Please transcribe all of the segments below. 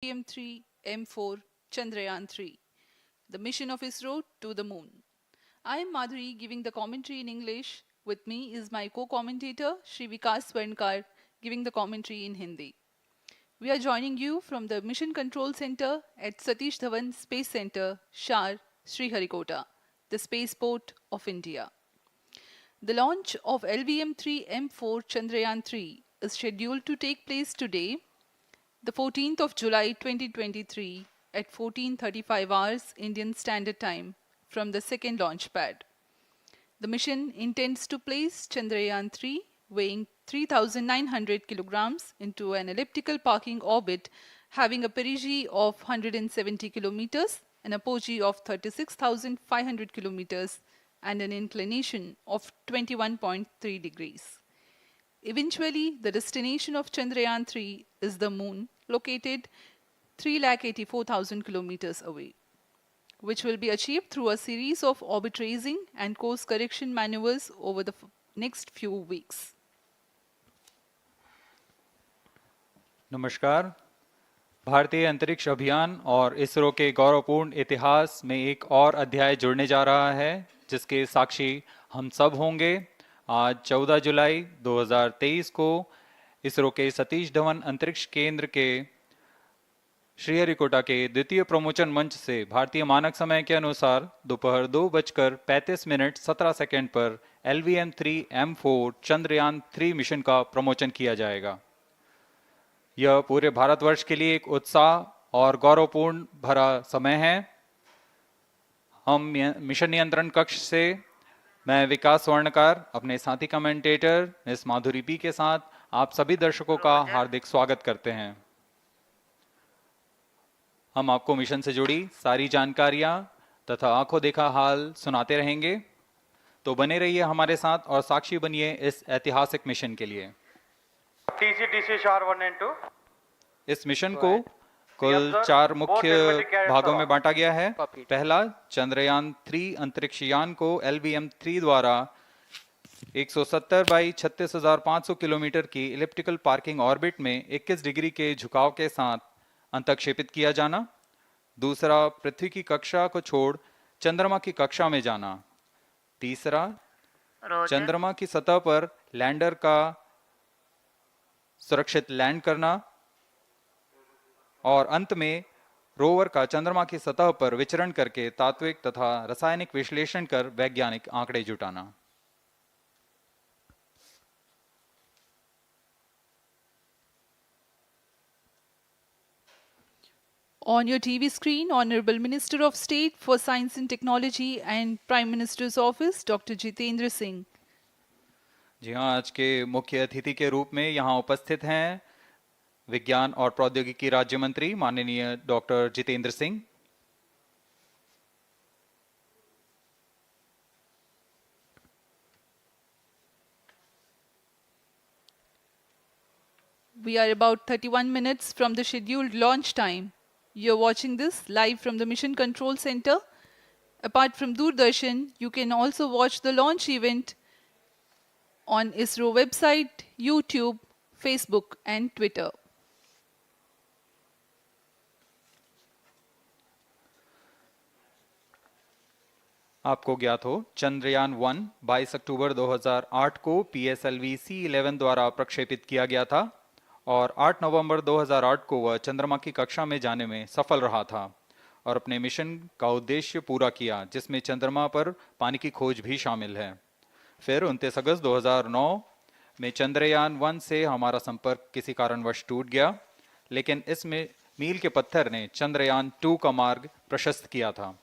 LVM-3 M4 Chandrayaan 3, the mission of ISRO to the moon. I am Madhuri giving the commentary in English. With me is my co-commentator Shri Vikas Swarnkar giving the commentary in Hindi. We are joining you from the Mission Control Center at Satish Dhawan Space Center, SHAR, Sriharikota, the spaceport of India. The launch of LVM-3 M4 Chandrayaan 3 is scheduled to take place today, the 14th of July 2023 at 14:35 hours Indian Standard Time from the second launch pad. The mission intends to place Chandrayaan 3 weighing 3,900 kilograms into an elliptical parking orbit having a perigee of 170 kilometers, an apogee of 36,500 kilometers and an inclination of 21.3 degrees. Eventually, the destination of Chandrayaan 3 is the moon, located 384,000 kilometers away, which will be achieved through a series of orbit raising and course correction maneuvers over the next few weeks. नमस्कार। भारतीय अंतरिक्ष अभियान और इसरो के गौरवपूर्ण इतिहास में एक और अध्याय जुड़ने जा रहा है, जिसके साक्षी हम सब होंगे। आज 14 जुलाई 2023 को इसरो के सतीश धवन अंतरिक्ष केंद्र के श्रीहरिकोटा के द्वितीय प्रमोचन मंच से भारतीय मानक समय के अनुसार दोपहर 2:35:17 पर LVM-3 M4 चंद्रयान 3 मिशन का प्रमोचन किया जाएगा। यह पूरे भारतवर्ष के लिए एक उत्साह और गौरवपूर्ण भरा समय है। हम मिशन नियंत्रण कक्ष से मैं विकास स्वर्णकार अपने साथी कमेंटेटर मिस माधुरी पी के साथ आप सभी दर्शकों का हार्दिक स्वागत करते हैं। हम आपको मिशन से जुड़ी सारी जानकारियां तथा आंखों देखा हाल सुनाते रहेंगे, तो बने रहिए हमारे साथ और साक्षी बनिए इस ऐतिहासिक मिशन के लिए। TC SHAR 1 and 2। इस मिशन को कुल 4 मुख्य भागों में बांटा गया है। पहला, चंद्रयान 3 अंतरिक्ष यान को LVM-3 द्वारा 170 बाई 36,500 किलोमीटर की इलिप्टिकल पार्किंग ऑर्बिट में 21 डिग्री के झुकाव के साथ अंतक्षेपित किया जाना। दूसरा, पृथ्वी की कक्षा को छोड़ चंद्रमा की कक्षा में जाना। तीसरा, चंद्रमा की सतह पर लैंडर का सुरक्षित लैंड करना। और अंत में रोवर का चंद्रमा की सतह पर विचरण करके तात्विक तथा रासायनिक विश्लेषण कर वैज्ञानिक आंकड़े जुटाना। On your TV screen, Honorable Minister of State for Science and Technology and Prime Minister's Office, Dr. Jitendra Singh. जी हाँ, आज के मुख्य अतिथि के रूप में यहाँ उपस्थित हैं विज्ञान और प्रौद्योगिकी राज्य मंत्री माननीय doctor Jitendra Singh. We are about 31 minutes from the scheduled launch time. You're watching this live from the Mission Control Center. Apart from Doordarshan, you can also watch the launch event on ISRO website, YouTube, Facebook and Twitter. आपको ज्ञात हो, चंद्रयान 1 22 अक्टूबर 2008 को PSLV C11 द्वारा प्रक्षेपित किया गया था और 8 नवंबर 2008 को वह चंद्रमा की कक्षा में जाने में सफल रहा था और अपने मिशन का उद्देश्य पूरा किया, जिसमें चंद्रमा पर पानी की खोज भी शामिल है। फिर 29 अगस्त 2009 में चंद्रयान 1 से हमारा संपर्क किसी कारणवश टूट गया, लेकिन इसमें मील के पत्थर ने चंद्रयान 2 का मार्ग प्रशस्त किया था।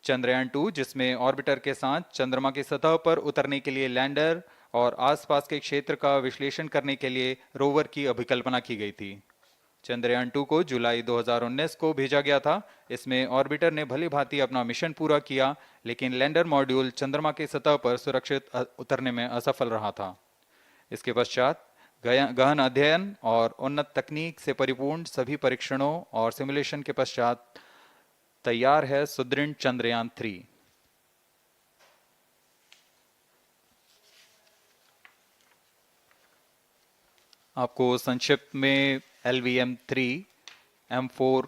चंद्रयान 2, जिसमें ऑर्बिटर के साथ चंद्रमा की सतह पर उतरने के लिए लैंडर और आसपास के क्षेत्र का विश्लेषण करने के लिए रोवर की अभिकल्पना की गई थी। चंद्रयान 2 को जुलाई 2019 को भेजा गया था। इसमें ऑर्बिटर ने भली भांति अपना मिशन पूरा किया, लेकिन लैंडर मॉड्यूल चंद्रमा की सतह पर सुरक्षित उतरने में असफल रहा था। इसके पश्चात गहन अध्ययन और उन्नत तकनीक से परिपूर्ण सभी परीक्षणों और सिमुलेशन के पश्चात तैयार है सुदृढ़ चंद्रयान 3। आपको संक्षिप्त में LVM-3 M4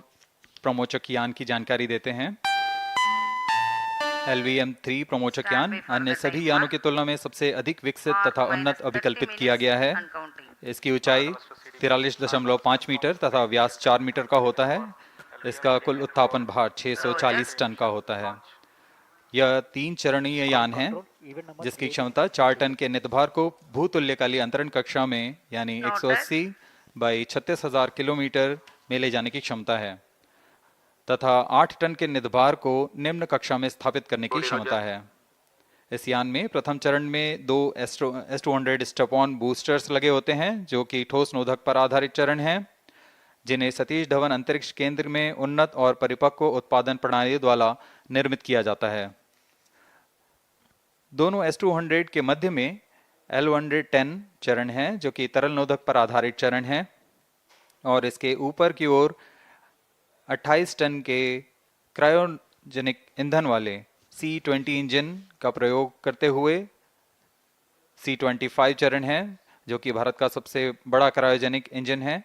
प्रमोचक यान की जानकारी देते हैं। LVM-3 प्रमोचक यान अन्य सभी यानों की तुलना में सबसे अधिक विकसित तथा उन्नत अभिकल्पित किया गया है। इसकी ऊंचाई 43.5 मीटर तथा व्यास 4 मीटर का होता है। इसका कुल उत्थापन भार 640 टन का होता है। यह 3 चरणीय यान है जिसकी क्षमता 4 टन के नितभार को भूतुल्यकालीय अंतरण कक्षा में यानी 180 बाई 36,000 किलोमीटर में ले जाने की क्षमता है तथा 8 टन के नितभार को निम्न कक्षा में स्थापित करने की क्षमता है। इस यान में प्रथम चरण में 2 S200 स्टेप-ऑन बूस्टर्स लगे होते हैं जो कि ठोस नोदक पर आधारित चरण हैं, जिन्हें सतीश धवन अंतरिक्ष केंद्र में उन्नत और परिपक्व उत्पादन प्रणाली द्वारा निर्मित किया जाता है। दोनों S200 के मध्य में L110 चरण है जो कि तरल नोदक पर आधारित चरण है और इसके ऊपर की ओर 28 टन के क्रायोजेनिक ईंधन वाले C-20 इंजन का प्रयोग करते हुए C-25 चरण है जो कि भारत का सबसे बड़ा क्रायोजेनिक इंजन है।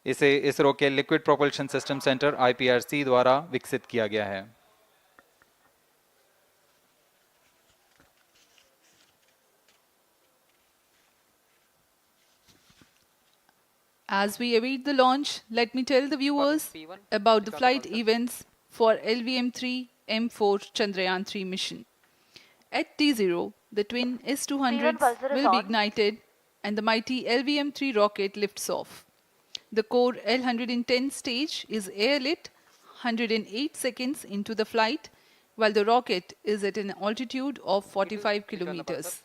इसे इसरो के liquid propulsion system centre IPRC द्वारा विकसित किया गया है। As we await the launch, let me tell the viewers about the flight events for LVM-3 M4 Chandrayaan 3 mission. At T0, the twin S200s will be ignited and the mighty LVM-3 rocket lifts off. The core L110 stage is airlit 108 seconds into the flight, while the rocket is at an altitude of 45 kilometers.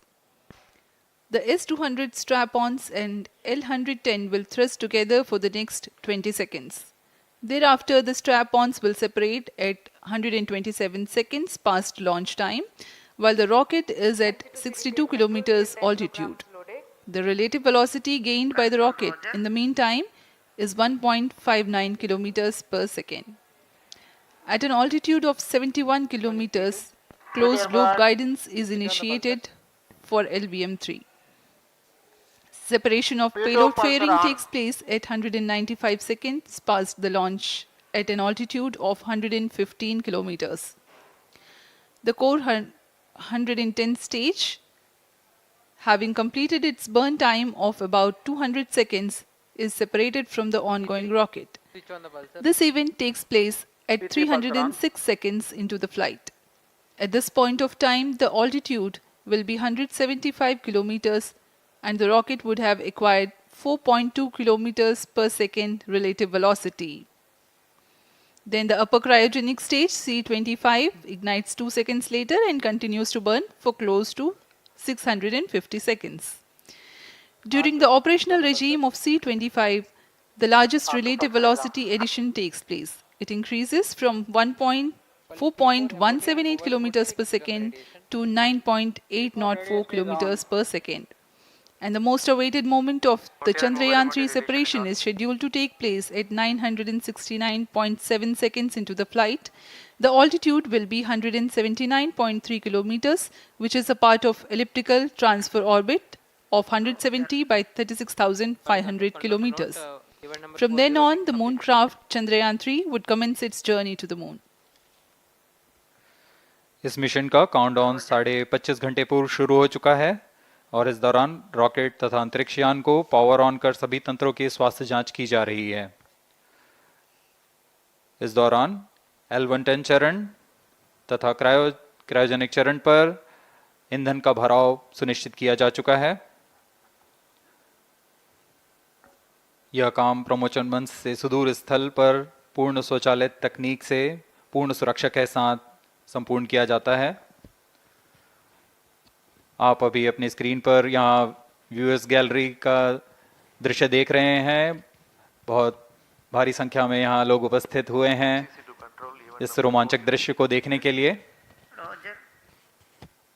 The S200 strap-ons and L110 will thrust together for the next 20 seconds. Thereafter, the strap-ons will separate at 127 seconds past launch time, while the rocket is at 62 kilometers altitude. The relative velocity gained by the rocket in the meantime is 1.59 kilometers per second. At an altitude of 71 kilometers, closed loop guidance is initiated for LVM-3. Separation of payload fairing takes place at 195 seconds past the launch at an altitude of 115 kilometers. The core 110 stage, having completed its burn time of about 200 seconds, is separated from the ongoing rocket. This event takes place at 306 seconds into the flight. At this point of time, the altitude will be 175 kilometers and the rocket would have acquired 4.2 kilometers per second relative velocity. Then the upper cryogenic stage C-25 ignites 2 seconds later and continues to burn for close to 650 seconds. During the operational regime of C-25, the largest relative velocity addition takes place. It increases from 4.178 kilometers per second to 9.804 kilometers per second. And the most awaited moment of the Chandrayaan 3 separation is scheduled to take place at 969.7 seconds into the flight. The altitude will be 179.3 kilometers, which is a part of elliptical transfer orbit of 170 by 36,500 kilometers. From then on, the moon craft Chandrayaan 3 would commence its journey to the moon. इस mission का countdown 25.5 घंटे पूर्व शुरू हो चुका है और इस दौरान रॉकेट तथा अंतरिक्ष यान को पावर ऑन कर सभी तंत्रों की स्वास्थ्य जांच की जा रही है। इस दौरान L110 चरण तथा क्रायोजेनिक चरण पर ईंधन का भराव सुनिश्चित किया जा चुका है। यह काम प्रमोचन मंच से सुदूर स्थल पर पूर्ण स्वचालित तकनीक से पूर्ण सुरक्षा के साथ संपूर्ण किया जाता है। आप अभी अपनी स्क्रीन पर यहाँ व्यूअर्स गैलरी का दृश्य देख रहे हैं। बहुत भारी संख्या में यहाँ लोग उपस्थित हुए हैं इस रोमांचक दृश्य को देखने के लिए।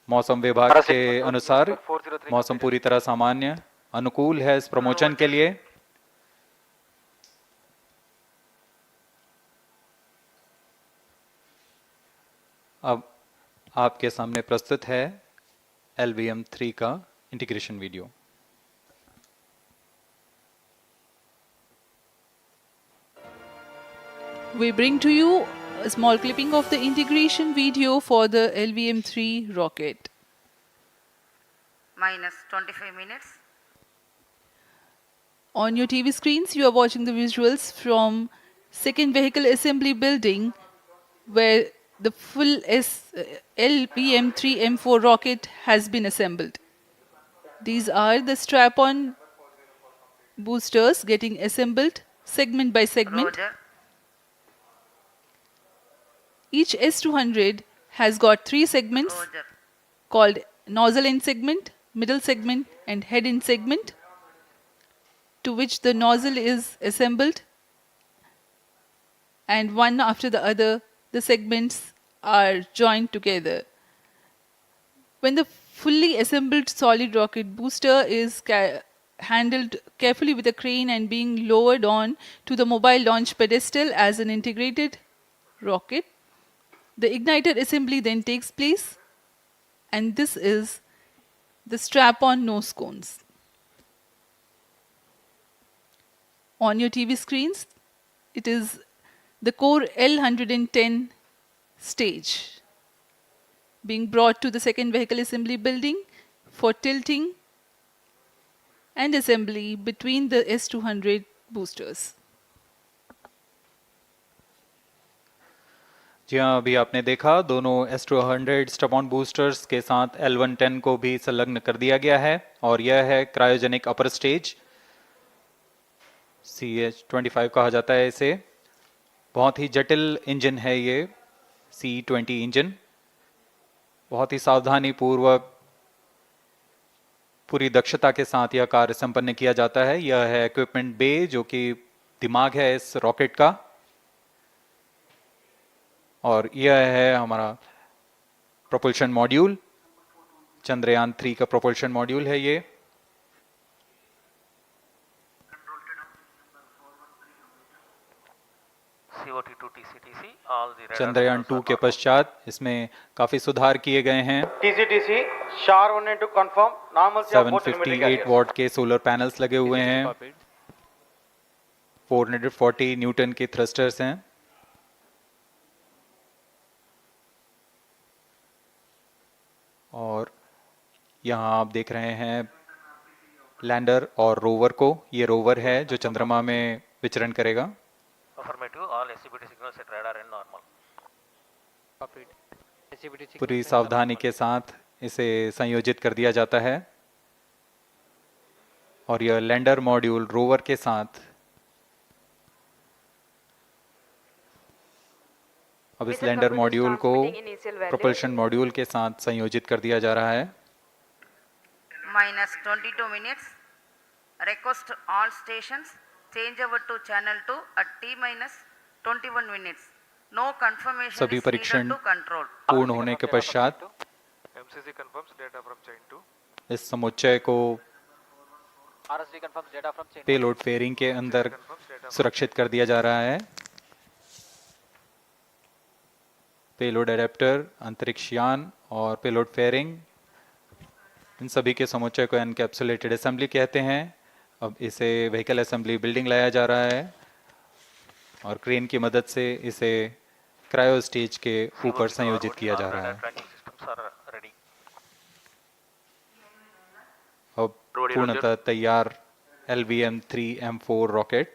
मौसम विभाग के अनुसार मौसम पूरी तरह सामान्य अनुकूल है इस प्रमोशन के लिए। अब आपके सामने प्रस्तुत है LVM-3 का integration video. We bring to you a small clipping of the integration video for the LVM-3 rocket. Minus 25 minutes. On your TV screens, you are watching the visuals from second vehicle assembly building where the full LVM-3M4 rocket has been assembled. These are the strap-on boosters getting assembled segment by segment. Roger. Each S200 has got 3 segments Roger. called nozzle end segment, middle segment and head end segment, to which the nozzle is assembled, and one after the other the segments are joined together. When the fully assembled solid rocket booster is handled carefully with a crane and being lowered on to the mobile launch pedestal as an integrated rocket, the igniter assembly then takes place, and this is the strap-on nose cones. On your TV screens, it is the core L110 stage being brought to the second vehicle assembly building for tilting and assembly between the S200 boosters. जी हाँ, अभी आपने देखा दोनों S200 stub-on boosters के साथ L110 को भी संलग्न कर दिया गया है और यह है क्रायोजेनिक अपर स्टेज, CH-25 कहा जाता है इसे। बहुत ही जटिल इंजन है ये C-20 इंजन। बहुत ही सावधानी पूर्वक पूरी दक्षता के साथ यह कार्य संपन्न किया जाता है। यह है इक्विपमेंट बे, जो कि दिमाग है इस रॉकेट का, और यह है हमारा प्रोपल्शन मॉड्यूल, चंद्रयान 3 का प्रोपल्शन मॉड्यूल है ये। चंद्रयान 2 के पश्चात इसमें काफी सुधार किए गए हैं। TCTC, SHAR 1 and 2 confirm. Normalcy of both telemetry 758 carriers. What के सोलर पैनल्स लगे हुए हैं, 440 न्यूटन के थ्रस्टर्स हैं। और यहाँ आप देख रहे हैं लैंडर और रोवर को। ये रोवर है जो चंद्रमा में विचरण करेगा। पूरी सावधानी के साथ इसे संयोजित कर दिया जाता है और यह लैंडर मॉड्यूल रोवर के साथ अब इस लैंडर मॉड्यूल को प्रोपल्शन मॉड्यूल के साथ संयोजित कर दिया जा रहा है। Minus 22 minutes. Request all stations change over to channel 2 at T minus 21 minutes. No confirmation सभी is परीक्षण needed to control. पूर्ण होने के पश्चात MCC confirms data from chain 2. इस समुच्चय को RSD confirms data from chain 2. Payload fairing के अंदर सुरक्षित कर दिया जा रहा है। पेलोड एडेप्टर, अंतरिक्ष यान और पेलोड फेयरिंग, इन सभी के समुच्चय को एनकैप्सुलेटेड असेंबली कहते हैं। अब इसे व्हीकल असेंबली बिल्डिंग लाया जा रहा है और क्रेन की मदद से इसे क्रायो स्टेज के ऊपर संयोजित किया जा रहा है। अब पूर्णतः तैयार LVM-3M4 rocket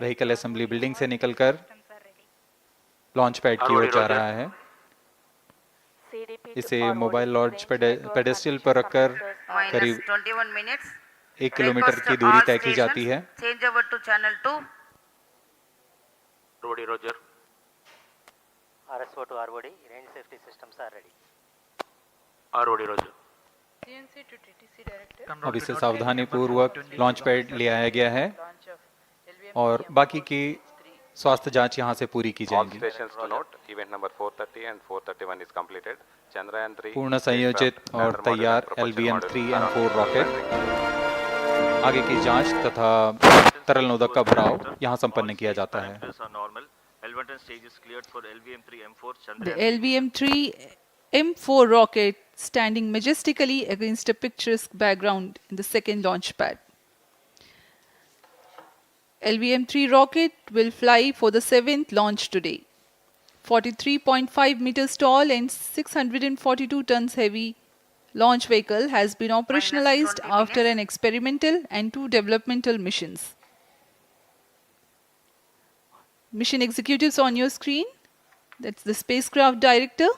vehicle assembly building से निकलकर लॉन्च पैड की ओर जा रहा है। इसे मोबाइल लॉन्च पेडेस्टल पर रखकर Minus करीब 21 minutes. 1 किलोमीटर Request की दूरी all तय की जाती है। stations change over to channel 2. Roger. RSO to ROD, range safety systems are ready. ROD Roger. अब इसे सावधानी पूर्वक लॉन्च पैड ले आया गया है और बाकी की स्वास्थ्य जांच यहां से पूरी की All जाएंगी। stations to note, event number 430 and 431 is completed. Chandrayaan 3 पूर्ण संयोजित और तैयार LVM-3M4 रॉकेट आगे की जांच तथा तरल नोदक का भराव यहां संपन्न किया जाता है। The LVM-3M4 rocket standing majestically against a picturesque background in the second launch pad. LVM-3 rocket will fly for the 7th launch today. 43.5 meters tall and 642 tons heavy launch vehicle has been operationalized 20 after minutes. an experimental and 2 developmental missions. Mission executives on your screen. That's the spacecraft director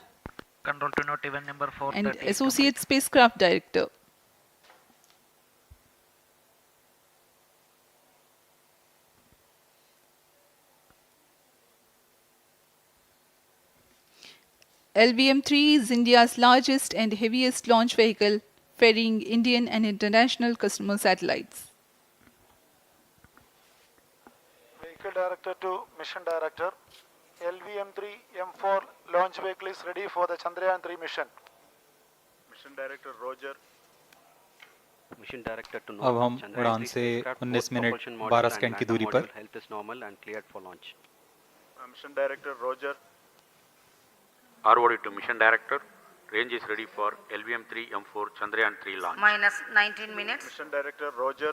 Control to note event number 430 and is associate complete. spacecraft director. LVM-3 is India's largest and heaviest launch vehicle, ferrying Indian and international customer satellites. Vehicle Director to Mission Director. LVM-3 M4 launch vehicle is ready for the Chandrayaan 3 mission. Mission Director Roger. Mission Director to अब हम Chandrayaan उड़ान 3 से spacecraft, 19 both minute propulsion module 12 and second की LATAM दूरी पर module health is normal and cleared for launch. Mission Director Roger. ROD to Mission Director. Range is ready for LVM-3 M4 Chandrayaan 3 launch. minus 19 minutes. Mission Director Roger.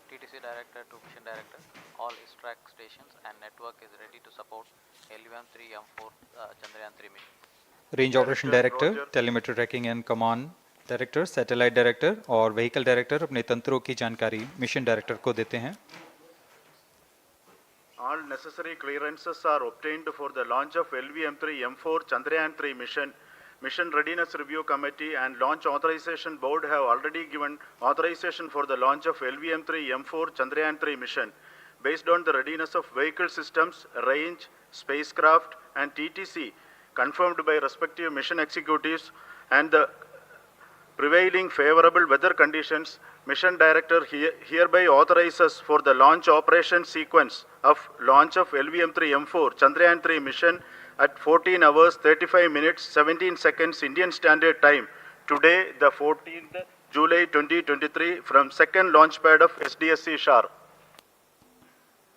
TTC Director to Mission Director. All ISRO stations and network is ready to support LVM-3 M4 Chandrayaan 3 mission. Range operation director, telemetry tracking and command director, satellite director और vehicle director अपने तंत्रों की जानकारी mission director को देते हैं. All necessary clearances are obtained for the launch of LVM-3 M4 Chandrayaan 3 mission. Mission Readiness Review Committee and Launch Authorization Board have already given authorization for the launch of LVM-3 M4 Chandrayaan 3 mission. Based on the readiness of vehicle systems, range, spacecraft and TTC confirmed by respective mission executives and the prevailing favorable weather conditions, Mission Director hereby authorizes for the launch operation sequence of launch of LVM-3 M4 Chandrayaan 3 mission at 14 hours 35 minutes 17 seconds Indian Standard Time today, the 14th July 2023 from second launch pad of SDSC SHAR.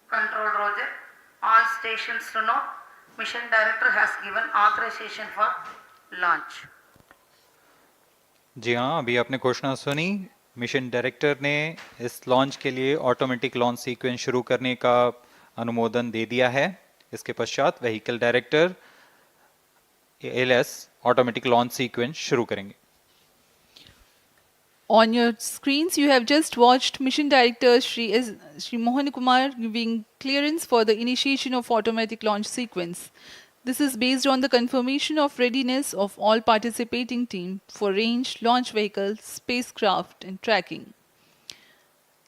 Control Roger. All stations to know. Mission Director has given authorization for launch. जी हाँ, अभी आपने घोषणा सुनी. Mission director ने इस launch के लिए automatic launch sequence शुरू करने का अनुमोदन दे दिया है. इसके पश्चात vehicle director LS automatic launch sequence शुरू करेंगे. On your screens, you have just watched Mission Director Shri Mohan Kumar giving clearance for the initiation of automatic launch sequence. This is based on the confirmation of readiness of all participating team for range, launch vehicle, spacecraft and tracking.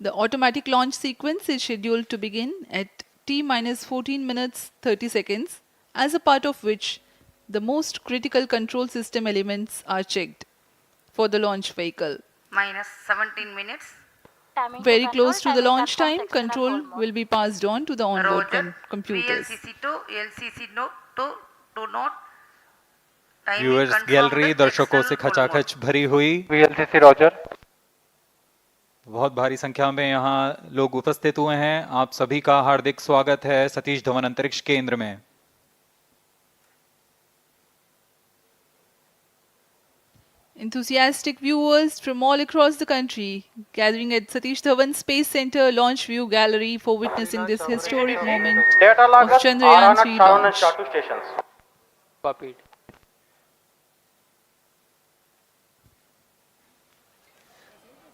The automatic launch sequence is scheduled to begin at T-minus 14 minutes 30 seconds, as a part of which the most critical control system elements are checked for the launch vehicle. Minus 17 minutes. Very close to the launch time, control will be passed on to the onboard Roger. computers. VLCC to LCC to note. Timing viewers confirmed gallery with दर्शकों external से full खचाखच भरी हुई. VLCC Roger. बहुत भारी संख्या में यहाँ लोग उपस्थित हुए हैं. आप सभी का हार्दिक स्वागत है सतीश धवन अंतरिक्ष केंद्र में. Enthusiastic viewers from all across the country gathering at Satish Dhawan Space Center Launch View Gallery for witnessing this historic moment Data of loggers are Chandrayaan on 3 at Sharon and launch. SHAR2 stations. Copied.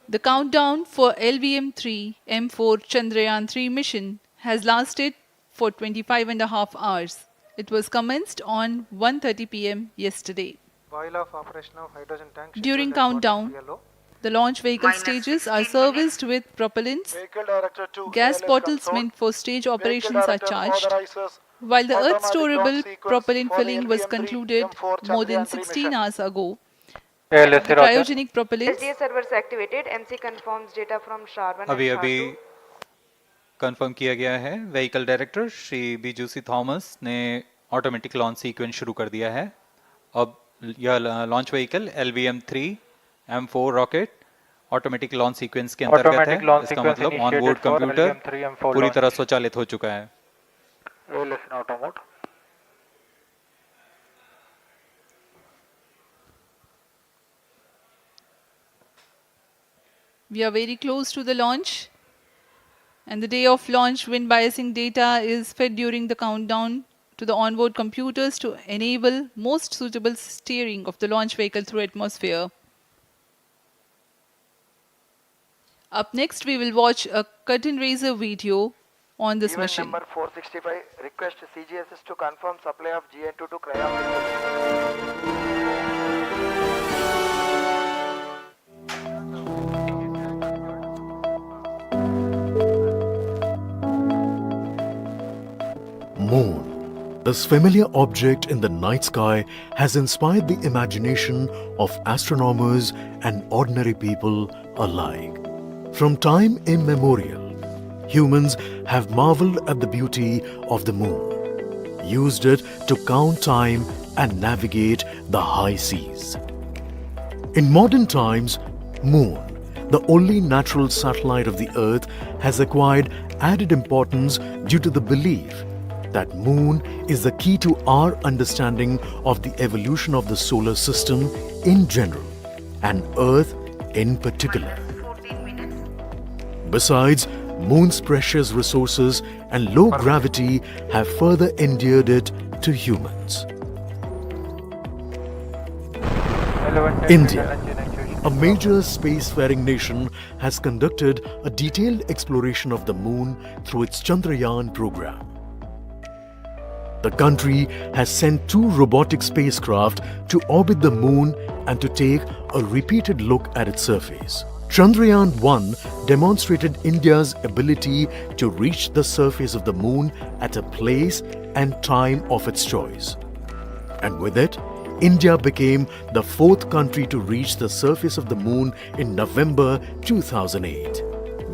The countdown for LVM-3 M4 Chandrayaan 3 mission has lasted for 25 and a half hours. It was commenced on 1:30 p.m. yesterday. While of operation of hydrogen tank. During countdown, the launch vehicle Minus stages 16 are minutes. serviced with propellants. Vehicle Director to Gas ALS bottles console. meant for stage Vehicle operations are Director charged, authorizes while the Earth automatic launch storable sequence propellant for the filling was LVM-3 concluded M4 more than Chandrayaan 3 16 mission. hours ago. ALSC The Roger. cryogenic propellants SDSC servers activated. MC confirms data from SHAR 1 अभी and अभी SHAR 2. Confirm किया गया है. Vehicle director Shri बीजूसी Thomas ने automatic launch sequence शुरू कर दिया है. अब यह launch vehicle LVM-3 M4 rocket automatic launch sequence के अंतर्गत है. Automatic launch इसका sequence मतलब initiated onboard for computer LVM-3 M4 पूरी launch. तरह स्वचालित हो चुका है. ALS in auto mode. we are very close to the launch. And the day of launch, wind biasing data is fed during the countdown to the onboard computers to enable most suitable steering of the launch vehicle through atmosphere. Up next, we will watch a curtain raiser video on this Event mission. number 465, request CGSS to confirm supply of GN2 to cryogenic. Moon. This familiar object in the night sky has inspired the imagination of astronomers and ordinary people alike. From time immemorial, humans have marveled at the beauty of the moon, used it to count time and navigate the high seas. In modern times, Moon, the only natural satellite of the Earth, has acquired added importance due to the belief that Moon is the key to our understanding of the evolution of the solar system in general and Earth in particular. Besides, Moon's precious resources and low gravity have further endeared it to humans. India, a major spacefaring nation, has conducted a detailed exploration of the Moon through its Chandrayaan program. The country has sent 2 robotic spacecraft to orbit the Moon and to take a repeated look at its surface. Chandrayaan-1 demonstrated India's ability to reach the surface of the Moon at a place and time of its choice. And with it, India became the 4th country to reach the surface of the Moon in November 2008.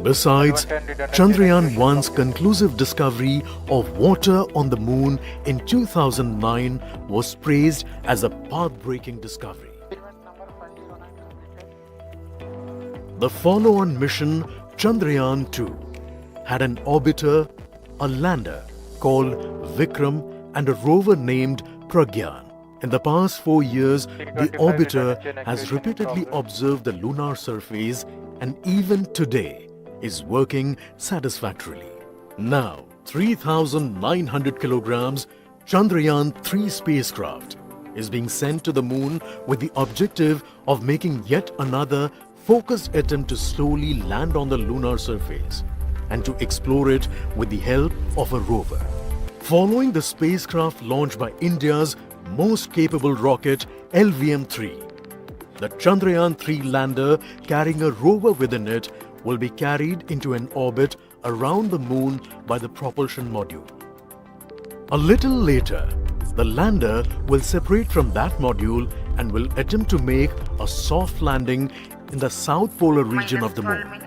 Besides, Chandrayaan-1's conclusive discovery of water on the Moon in 2009 was praised as a path-breaking discovery. The follow-on mission, Chandrayaan-2, had an orbiter, a lander called Vikram, and a rover named Pragyan. In the past 4 years, the orbiter has repeatedly observed the lunar surface and even today is working satisfactorily. Now, 3,900 kilograms Chandrayaan-3 spacecraft is being sent to the Moon with the objective of making yet another focused attempt to slowly land on the lunar surface and to explore it with the help of a rover. Following the spacecraft launched by India's most capable rocket, LVM-3, the Chandrayaan-3 lander carrying a rover within it will be carried into an orbit around the Moon by the propulsion module. A little later, the lander will separate from that module and will attempt to make a soft landing in the south polar region of the Moon.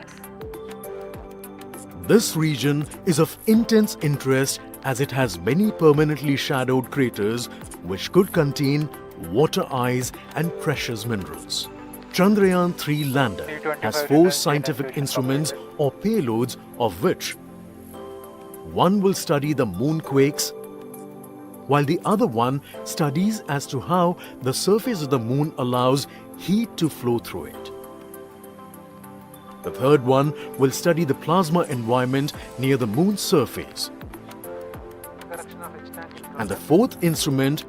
This region is of intense interest as it has many permanently shadowed craters which could contain water ice and precious minerals. Chandrayaan-3 lander has 4 scientific instruments or payloads, of which one will study the moonquakes, while the other one studies as to how the surface of the Moon allows heat to flow through it. The third one will study the plasma environment near the Moon's surface. And the 4th instrument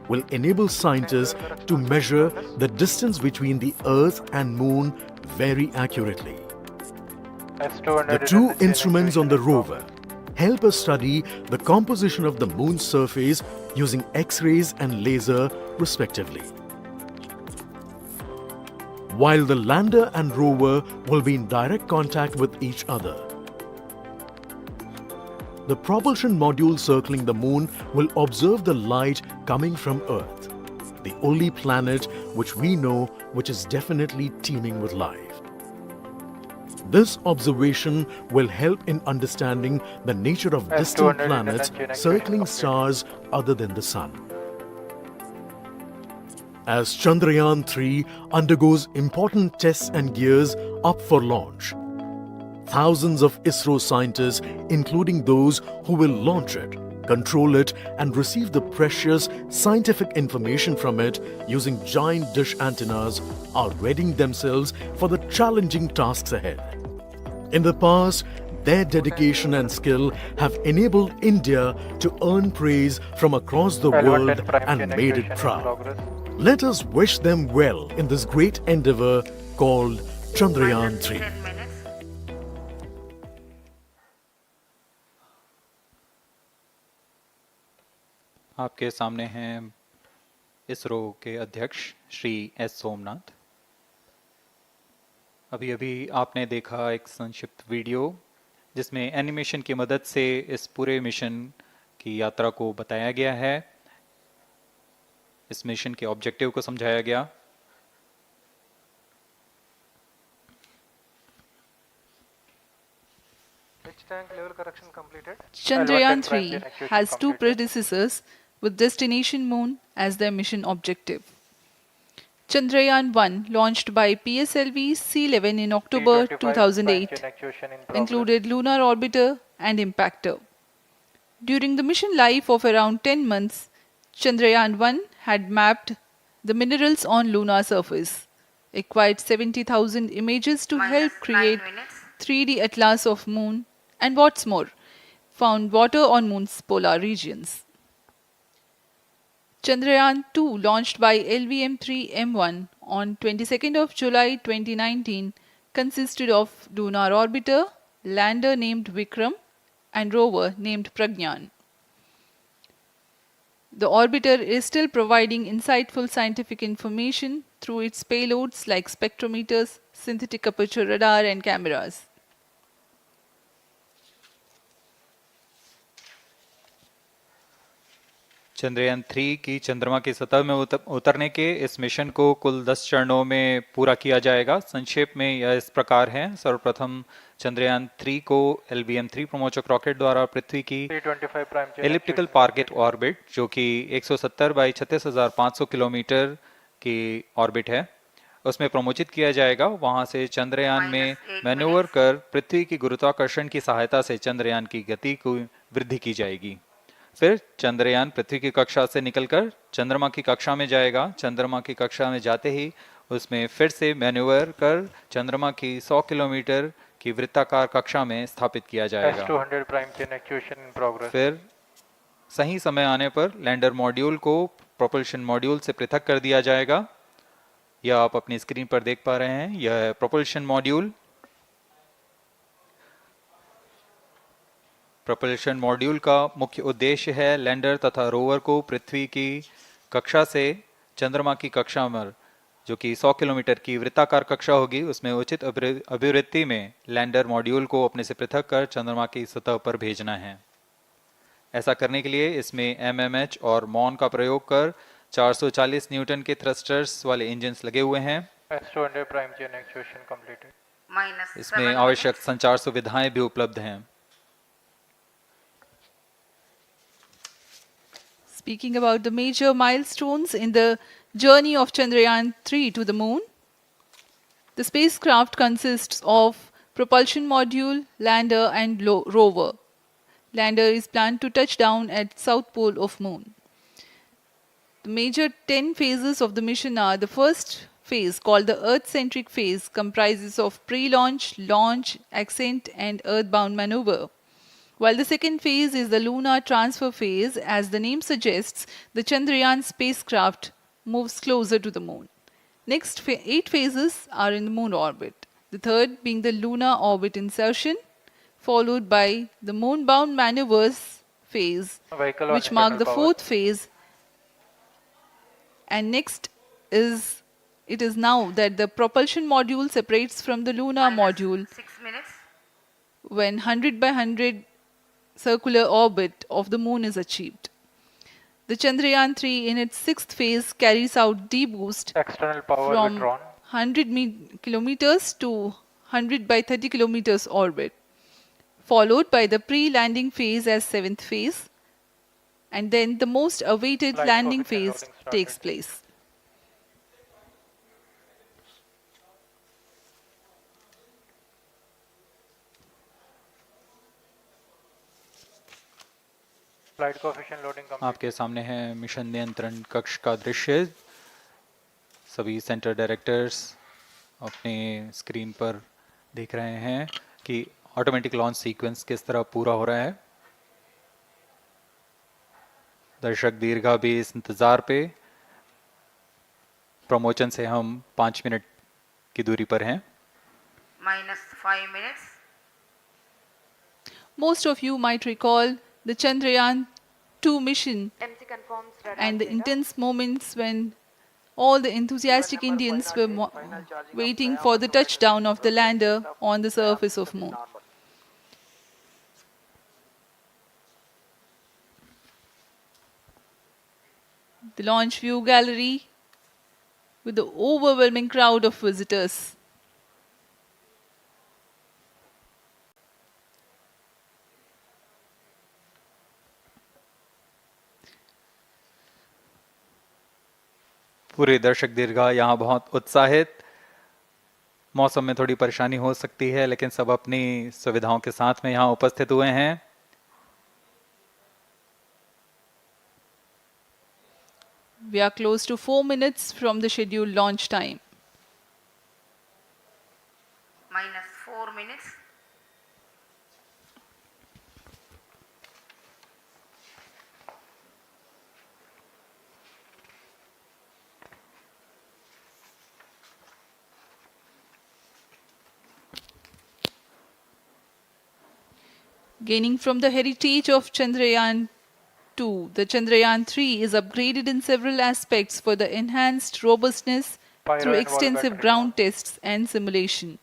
will enable scientists to measure the distance between the Earth and Moon very accurately. The 2 instruments on the rover help us study the composition of the Moon's surface using X-rays and laser respectively. While the lander and rover will be in direct contact with each other, the propulsion module circling the Moon will observe the light coming from Earth, the only planet which we know which is definitely teeming with life. This observation will help in understanding the nature of distant planets circling stars other than the Sun. As Chandrayaan-3 undergoes important tests and gears up for launch, thousands of ISRO scientists, including those who will launch it, control it, and receive the precious scientific information from it using giant dish antennas, are readying themselves for the challenging tasks ahead. In the past, their dedication and skill have enabled India to earn praise from across the world and made it proud. Let us wish them well in this great endeavor called Chandrayaan 3. 10 minutes. आपके सामने हैं इसरो के अध्यक्ष Shri S Somnath. अभी अभी आपने देखा एक संक्षिप्त वीडियो जिसमें एनिमेशन की मदद से इस पूरे मिशन की यात्रा को बताया गया है, इस मिशन के ऑब्जेक्टिव को समझाया गया। Tank level correction completed. Chandrayaan 3 has two predecessors with destination moon as their mission objective. Chandrayaan 1, launched by PSLV C-11 in October 2008, included lunar orbiter and impactor. During the mission life of around 10 months, Chandrayaan 1 had mapped the minerals on lunar surface, acquired 70,000 images to help create 3D atlas of moon, and what's more, found water on moon's polar regions. Chandrayaan 2, launched by LVM-3M1 on 22nd of July 2019, consisted of lunar orbiter, lander named Vikram, and rover named Pragyan. The orbiter is still providing insightful scientific information through its payloads like spectrometers, synthetic aperture radar, and cameras. Chandrayaan 3 की चंद्रमा की सतह में उतरने के इस mission को कुल 10 चरणों में पूरा किया जाएगा। संक्षेप में यह इस प्रकार है। सर्वप्रथम चंद्रयान 3 को LVM-3 प्रमोचक रॉकेट द्वारा पृथ्वी की एलिप्टिकल टारगेट ऑर्बिट, जो कि 170 बाई 36,500 किलोमीटर की ऑर्बिट है, उसमें प्रमोचित किया जाएगा। वहां से चंद्रयान में मैन्यूवर कर पृथ्वी की गुरुत्वाकर्षण की सहायता से चंद्रयान की गति को वृद्धि की जाएगी। फिर चंद्रयान पृथ्वी की कक्षा से निकलकर चंद्रमा की कक्षा में जाएगा। चंद्रमा की कक्षा में जाते ही उसमें फिर से मैन्यूवर कर चंद्रमा की 100 किलोमीटर की वृत्ताकार कक्षा में स्थापित किया जाएगा। फिर सही समय आने पर लैंडर मॉड्यूल को प्रोपल्शन मॉड्यूल से पृथक कर दिया जाएगा। यह आप अपनी स्क्रीन पर देख पा रहे हैं, यह है प्रोपल्शन मॉड्यूल। प्रोपल्शन मॉड्यूल का मुख्य उद्देश्य है लैंडर तथा रोवर को पृथ्वी की कक्षा से चंद्रमा की कक्षा में, जो कि 100 किलोमीटर की वृत्ताकार कक्षा होगी, उसमें उचित अभिवृत्ति में लैंडर मॉड्यूल को अपने से पृथक कर चंद्रमा की सतह पर भेजना है। ऐसा करने के लिए इसमें MMH और मॉन का प्रयोग कर 440 न्यूटन के थ्रस्टर्स वाले इंजन्स लगे हुए हैं। इसमें आवश्यक संचार सुविधाएं भी उपलब्ध हैं। Speaking about the major milestones in the journey of Chandrayaan 3 to the moon, the spacecraft consists of propulsion module, lander, and rover. Lander is planned to touch down at south pole of moon. The major 10 phases of the mission are: the first phase, called the Earth-centric phase, comprises of pre-launch, launch, ascent, and earthbound maneuver. While the second phase is the lunar transfer phase, as the name suggests, the Chandrayaan spacecraft moves closer to the moon. Next 8 phases are in the moon orbit, the third being the lunar orbit insertion, followed by the moon-bound maneuvers phase, which mark the fourth phase. And next it is now that the propulsion module separates from the lunar module 6 minutes. when 100 by 100 circular orbit of the moon is achieved. The Chandrayaan 3 in its sixth phase carries out D-boost from 100 kilometers to 100 by 30 kilometers orbit, followed by the pre-landing phase as seventh phase, and then the most awaited landing phase takes place. आपके सामने है mission नियंत्रण कक्ष का दृश्य। सभी centre directors अपने screen पर देख रहे हैं कि ऑटोमेटिक लॉन्च सीक्वेंस किस तरह पूरा हो रहा है। दर्शक दीर्घा भी इस इंतजार पे। प्रमोशन से हम 5 मिनट की दूरी पर हैं। -5 minutes. Most of you might recall the Chandrayaan 2 mission MC confirms radar and the data. intense moments when all the enthusiastic Indians were waiting for the touchdown of the lander on the surface of Moon. The launch view gallery with the overwhelming crowd of visitors. पूरे दर्शक दीर्घा यहाँ बहुत उत्साहित। मौसम में थोड़ी परेशानी हो सकती है, लेकिन सब अपनी सुविधाओं के साथ में यहाँ उपस्थित हुए हैं। We are close to 4 minutes from the scheduled launch time. -4 minutes. Gaining from the heritage of Chandrayaan 2, the Chandrayaan 3 is upgraded in several aspects for the enhanced robustness through extensive ground tests and simulation.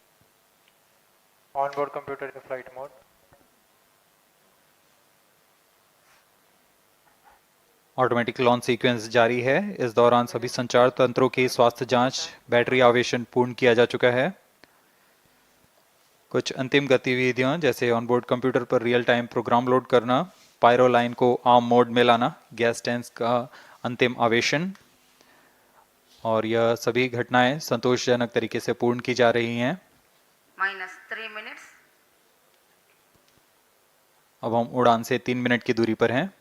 Onboard computer in flight mode. Automatic launch sequence जारी है। इस दौरान सभी संचार तंत्रों की स्वास्थ्य जांच, बैटरी आवेशन पूर्ण किया जा चुका है। कुछ अंतिम गतिविधियां जैसे ऑनबोर्ड कंप्यूटर पर रियल टाइम प्रोग्राम लोड करना, पायरो लाइन को आर्म मोड में लाना, गैस टैंक का अंतिम आवेशन, और यह सभी घटनाएं संतोषजनक तरीके से पूर्ण की जा रही हैं। -3 minutes. अब हम उड़ान से 3 मिनट की दूरी पर हैं।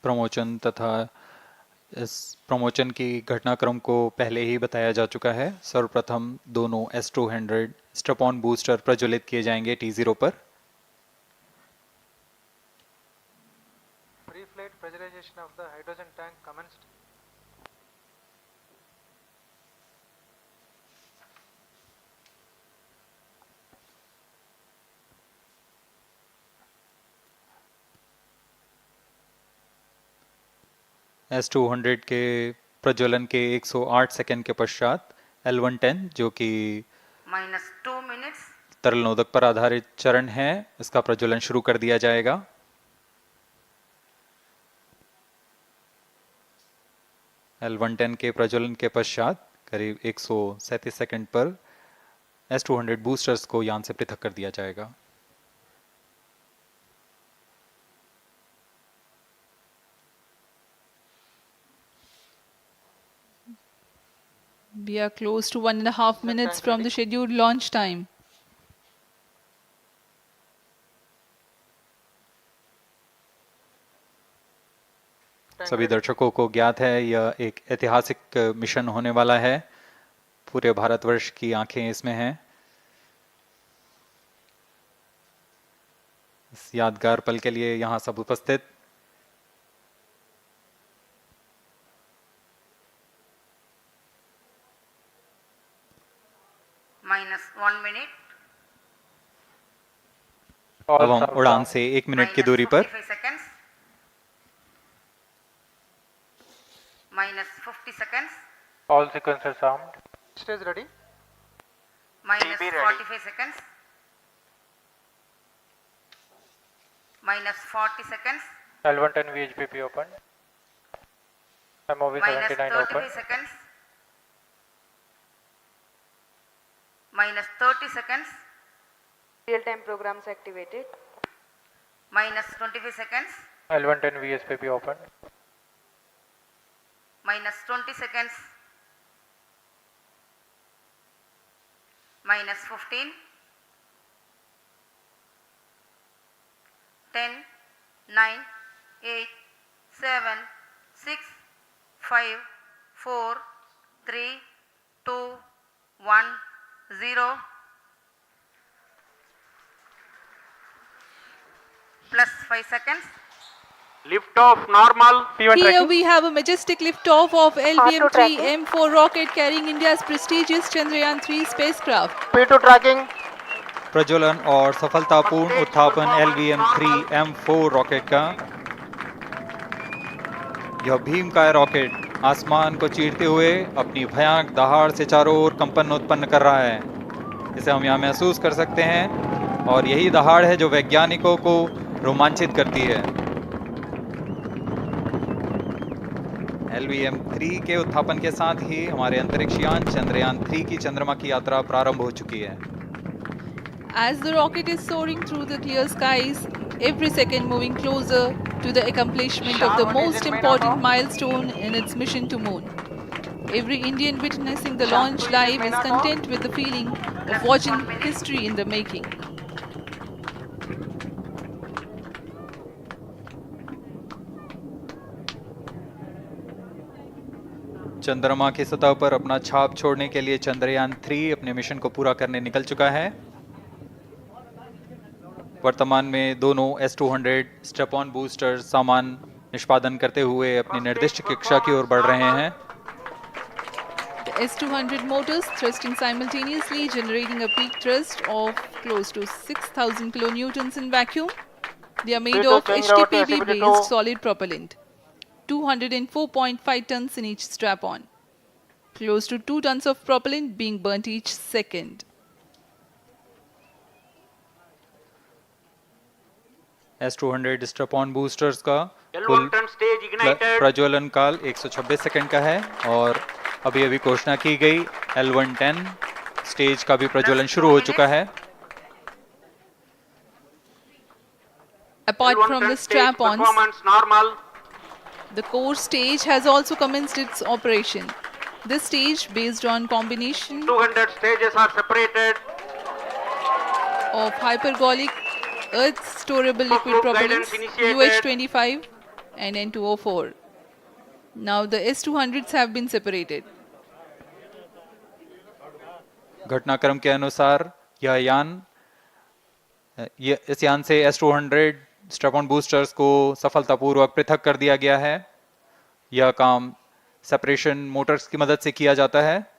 प्रमोशन तथा इस प्रमोशन की घटनाक्रम को पहले ही बताया जा चुका है। सर्वप्रथम दोनों S200 स्ट्रप-ऑन बूस्टर प्रज्वलित किए जाएंगे T0 पर। Pre-flight pressurization of the hydrogen tank commenced. S200 के प्रज्वलन के 108 सेकंड के पश्चात L110 जो कि -2 minutes. तरल नोदक पर आधारित चरण है, इसका प्रज्वलन शुरू कर दिया जाएगा। L110 के प्रज्वलन के पश्चात करीब 137 सेकंड पर S200 बूस्टर्स को यान से पृथक कर दिया जाएगा। We are close to 1.5 minutes from the scheduled launch time. सभी दर्शकों को ज्ञात है यह एक ऐतिहासिक मिशन होने वाला है। पूरे भारतवर्ष की आंखें इसमें हैं। इस यादगार पल के लिए यहाँ सब उपस्थित। -1 minute. अब हम उड़ान से 1 मिनट की दूरी पर। -45 seconds. -50 seconds. All sequencers armed. Stage ready. -45 seconds. -40 seconds. L110 VHPP open. MOV 79 open. -33 seconds. -30 seconds. Real-time programs activated. -25 seconds. L110 VSPP open. -20 seconds. -15. 10, 9, 8, 7, 6, 5, 4, 3, 2, 1, 0. Plus 5 seconds. Lift off normal. Here we have a majestic liftoff of LVM-3 tracking. M4 rocket carrying India's prestigious Chandrayaan-3 spacecraft. P2 tracking. प्रज्वलन और सफलतापूर्ण उत्थापन LVM-3 M4 rocket का। यह भीमकाय rocket आसमान को चीरते हुए अपनी भयानक दहाड़ से चारों ओर कंपन उत्पन्न कर रहा है। इसे हम यहाँ महसूस कर सकते हैं और यही दहाड़ है जो वैज्ञानिकों को रोमांचित करती है। LVM-3 के उत्थापन के साथ ही हमारे अंतरिक्ष यान चंद्रयान-3 की चंद्रमा की यात्रा प्रारंभ हो चुकी है। As the rocket is soaring through the clear skies, every second moving closer to the accomplishment of the most important milestone in its mission to moon. Every Indian witnessing the launch live is content with the feeling of watching history in the making. चंद्रमा की सतह पर अपना छाप छोड़ने के लिए चंद्रयान-3 अपने मिशन को पूरा करने निकल चुका है। वर्तमान में दोनों S-200 स्टेप ऑन बूस्टर सामान निष्पादन करते हुए अपनी निर्दिष्ट कक्षा की ओर बढ़ रहे हैं। The S-200 motors thrusting simultaneously, generating a peak thrust of close to 6,000 kilonewtons in vacuum. They are made of HTPB-based solid propellant, 204.5 tons in each strap-on. Close to 2 tons of propellant being burnt each second. S-200 step on boosters का कुल प्रज्वलन काल 126 second का है और अभी अभी घोषणा की गई L110 स्टेज का भी प्रज्वलन शुरू हो चुका है। Apart from the strap-ons, the core stage has also commenced its operation. This stage, based on combination 200 stages are separated. of hypergolic earth storable liquid propellants UH-25 and N2O4. Now the S-200s have been separated. घटनाक्रम के अनुसार इस यान से S-200 step on boosters को सफलतापूर्वक पृथक कर दिया गया है। यह काम सेपरेशन मोटर्स की मदद से किया जाता है।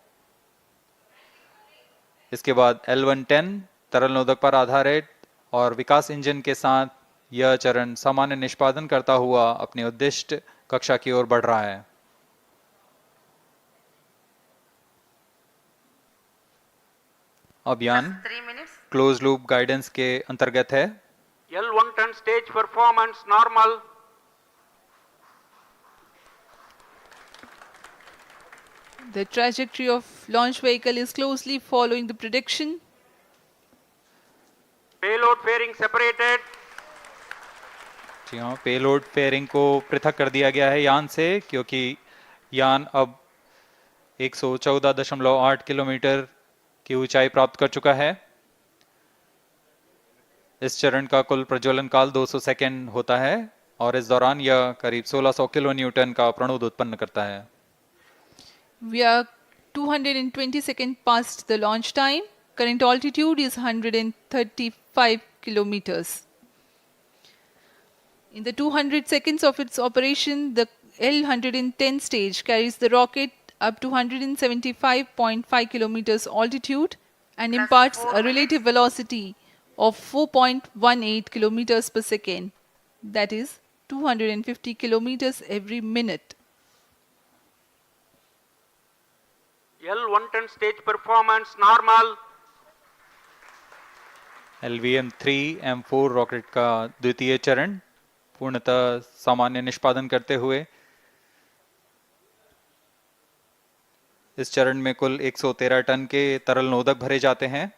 इसके बाद L110 तरल नोदक पर आधारित और विकास इंजन के साथ यह चरण सामान्य निष्पादन करता हुआ अपनी उद्दिष्ट कक्षा की ओर बढ़ रहा है। अभियान क्लोज लूप गाइडेंस के अंतर्गत है। L110 stage performance normal. The trajectory of launch vehicle is closely following the prediction. Payload fairing separated. जी हाँ, पेलोड फेयरिंग को पृथक कर दिया गया है यान से, क्योंकि यान अब 114.8 किलोमीटर की ऊंचाई प्राप्त कर चुका है। इस चरण का कुल प्रज्वलन काल 200 सेकेंड होता है और इस दौरान यह करीब 1600 किलो न्यूटन का प्रणोद उत्पन्न करता है। We are 220 seconds past the launch time. Current altitude is 135 kilometers. In the 200 seconds of its operation, the L110 stage carries the rocket up to 175.5 kilometers altitude and imparts a relative velocity of 4.18 kilometers per second, that is 250 kilometers every minute. L110 stage performance normal. LVM-3 M4 rocket का द्वितीय चरण पूर्णतः सामान्य निष्पादन करते हुए इस चरण में कुल 113 टन के तरल नोदक भरे जाते हैं।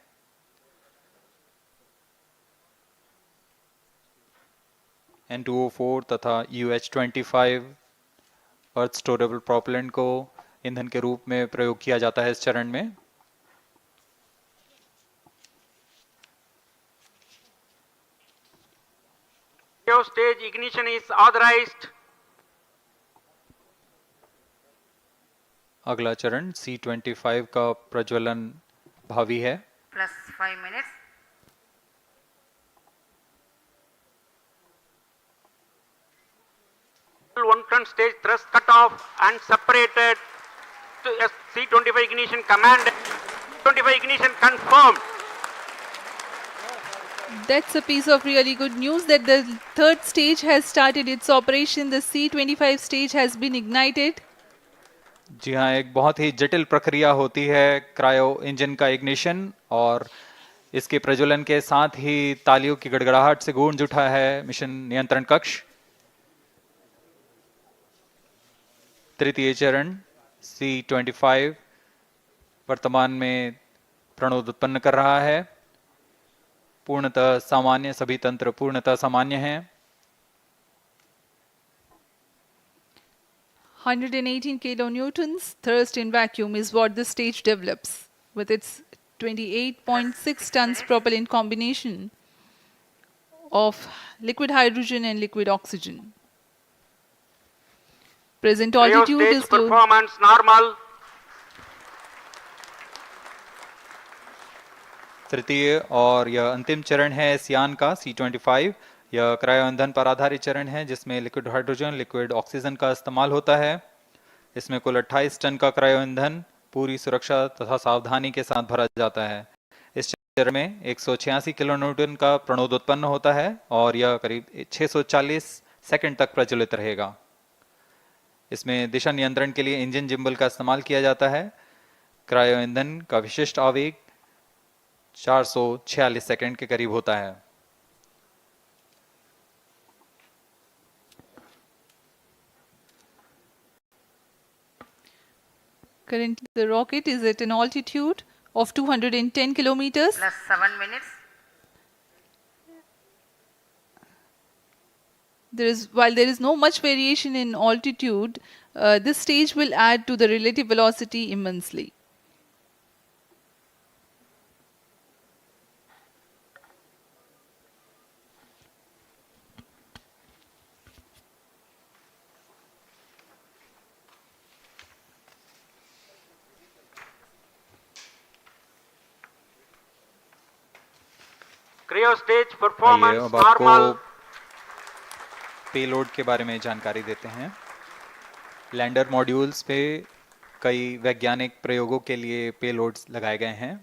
N2O4 तथा UH-25 अर्थ स्टोरेबल प्रोपेलेंट को ईंधन के रूप में प्रयोग किया जाता है इस चरण में। Stage ignition is authorized. अगला चरण C25 का प्रज्वलन भावी है। plus 5 minutes. One-ton stage thrust cut off and separated to C25 ignition command. 25 ignition confirmed. That's a piece of really good news that the third stage has started its operation. The C25 stage has been ignited. जी हाँ, एक बहुत ही जटिल प्रक्रिया होती है cryo engine का ignition, और इसके प्रज्वलन के साथ ही तालियों की गड़गड़ाहट से गूंज उठा है मिशन नियंत्रण कक्ष। तृतीय चरण C25 वर्तमान में प्रणोद उत्पन्न कर रहा है। पूर्णतः सामान्य, सभी तंत्र पूर्णतः सामान्य हैं। 118 kilonewtons thrust in vacuum is what the stage develops with its 28.6 tons propellant combination of liquid hydrogen and liquid oxygen. Present altitude Stage is close. performance normal. तृतीय और यह अंतिम चरण है इस यान का C25। यह क्रायो ईंधन पर आधारित चरण है जिसमें लिक्विड हाइड्रोजन, लिक्विड ऑक्सीजन का इस्तेमाल होता है। इसमें कुल 28 टन का क्रायो ईंधन पूरी सुरक्षा तथा सावधानी के साथ भरा जाता है। इस चरण में 186 किलोन्यूटन का प्रणोद उत्पन्न होता है और यह करीब 640 सेकंड तक प्रज्वलित रहेगा। इसमें दिशा नियंत्रण के लिए इंजन जिम्बल का इस्तेमाल किया जाता है। क्रायो ईंधन का विशिष्ट आवेग 446 सेकंड के करीब होता है। Currently, the rocket is at an altitude of 210 kilometers. Plus 7 minutes. While there is no much variation in altitude, this stage will add to the relative velocity immensely. Cryo stage आइए performance अब आपको normal. Payload के बारे में जानकारी देते हैं। Lander modules पे कई वैज्ञानिक प्रयोगों के लिए पेलोड्स लगाए गए हैं।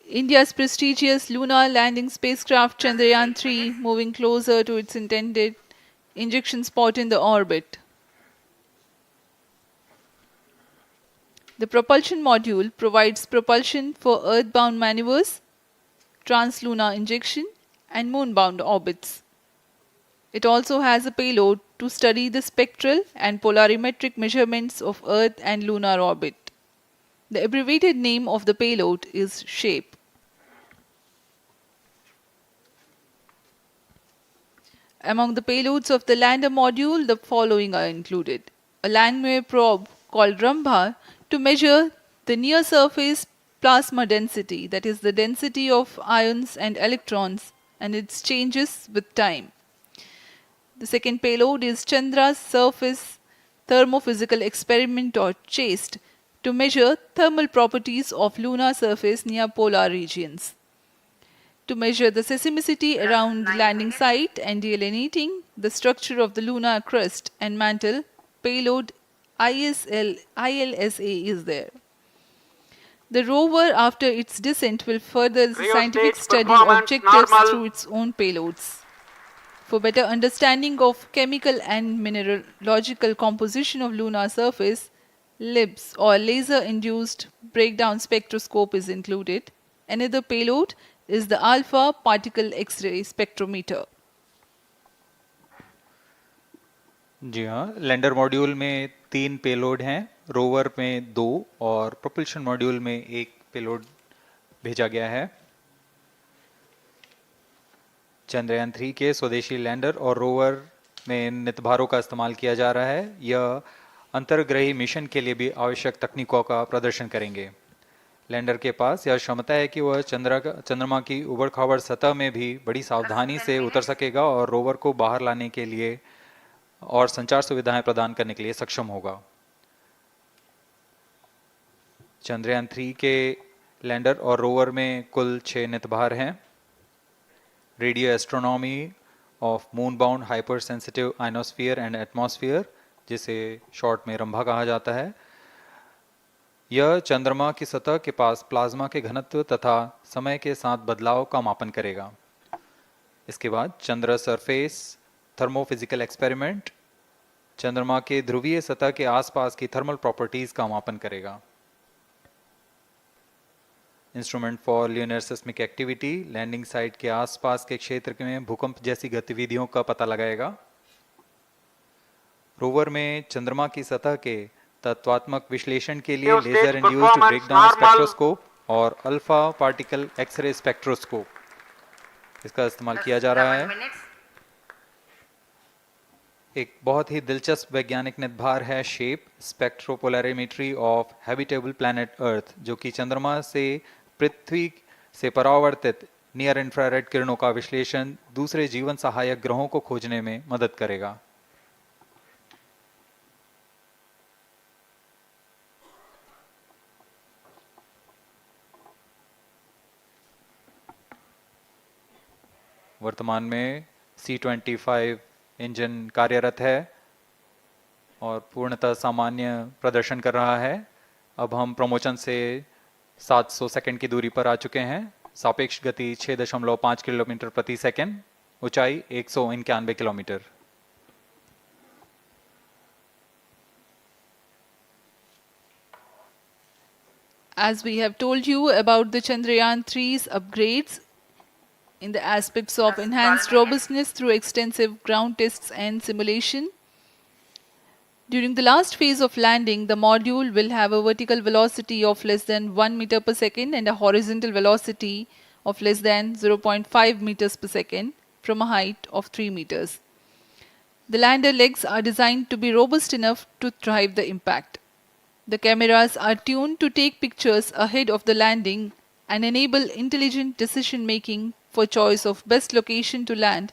India's prestigious lunar landing spacecraft Chandrayaan 3 moving closer to its intended injection spot in the orbit. The propulsion module provides propulsion for earthbound maneuvers, translunar injection, and moonbound orbits. It also has a payload to study the spectral and polarimetric measurements of Earth and lunar orbit. The abbreviated name of the payload is SHAPE. Among the payloads of the lander module, the following are included. A landwehr probe called Rambha to measure the near surface plasma density, that is the density of ions and electrons, and its changes with time. The second payload is Chandra's surface thermophysical experiment, or CHASTE, to measure thermal properties of lunar surface near polar regions. To measure the seismicity around the landing site and delineating the structure of the lunar crust and mantle, payload ILSA is there. The rover, after its descent, will further the scientific study objectives through its own payloads. For better understanding of chemical and mineralogical composition of lunar surface, LIBS, or laser-induced breakdown spectroscope, is included. Another payload is the alpha particle X-ray spectrometer. जी हाँ, lander module में 3 payload हैं, rover में 2 और propulsion module में 1 payload भेजा गया है। चंद्रयान 3 के स्वदेशी लैंडर और रोवर में नितभारों का इस्तेमाल किया जा रहा है। यह अंतर्ग्रही मिशन के लिए भी आवश्यक तकनीकों का प्रदर्शन करेंगे। लैंडर के पास यह क्षमता है कि वह चंद्रमा की उबड़-खाबड़ सतह में भी बड़ी सावधानी से उतर सकेगा और रोवर को बाहर लाने के लिए और संचार सुविधाएं प्रदान करने के लिए सक्षम होगा। चंद्रयान 3 के लैंडर और रोवर में कुल 6 नितभार हैं। Radio astronomy of moon bound hyper sensitive ionosphere and atmosphere, जिसे शॉर्ट में रंभा कहा जाता है, यह चंद्रमा की सतह के पास प्लाज्मा के घनत्व तथा समय के साथ बदलाव का मापन करेगा। इसके बाद चंद्र सरफेस थर्मोफिजिकल एक्सपेरिमेंट चंद्रमा के ध्रुवीय सतह के आसपास की थर्मल प्रॉपर्टीज का मापन करेगा। Instrument for lunar seismic activity landing site के आसपास के क्षेत्र में भूकंप जैसी गतिविधियों का पता लगाएगा। रोवर में चंद्रमा की सतह के तत्वात्मक विश्लेषण के लिए लेजर इंड्यूस्ड ब्रेकडाउन स्पेक्ट्रोस्कोप और अल्फा पार्टिकल एक्सरे स्पेक्ट्रोस्कोप इसका इस्तेमाल किया जा रहा है। एक बहुत ही दिलचस्प वैज्ञानिक निर्धार है shape स्पेक्ट्रोपोलैरिमेट्री of habitable planet earth, जो कि चंद्रमा से पृथ्वी से परावर्तित नियर इंफ्रारेड किरणों का विश्लेषण दूसरे जीवन सहायक ग्रहों को खोजने में मदद करेगा। वर्तमान में C-25 इंजन कार्यरत है और पूर्णतः सामान्य प्रदर्शन कर रहा है। अब हम प्रमोशन से 700 सेकंड की दूरी पर आ चुके हैं। सापेक्ष गति 6.5 किलोमीटर प्रति सेकंड, ऊंचाई 191 kilometre. As we have told you about the Chandrayaan 3's upgrades in the aspects of enhanced robustness through extensive ground tests and simulation. During the last phase of landing, the module will have a vertical velocity of less than 1 meter per second and a horizontal velocity of less than 0.5 meters per second from a height of 3 meters. The lander legs are designed to be robust enough to thrive the impact. The cameras are tuned to take pictures ahead of the landing and enable intelligent decision making for choice of best location to land,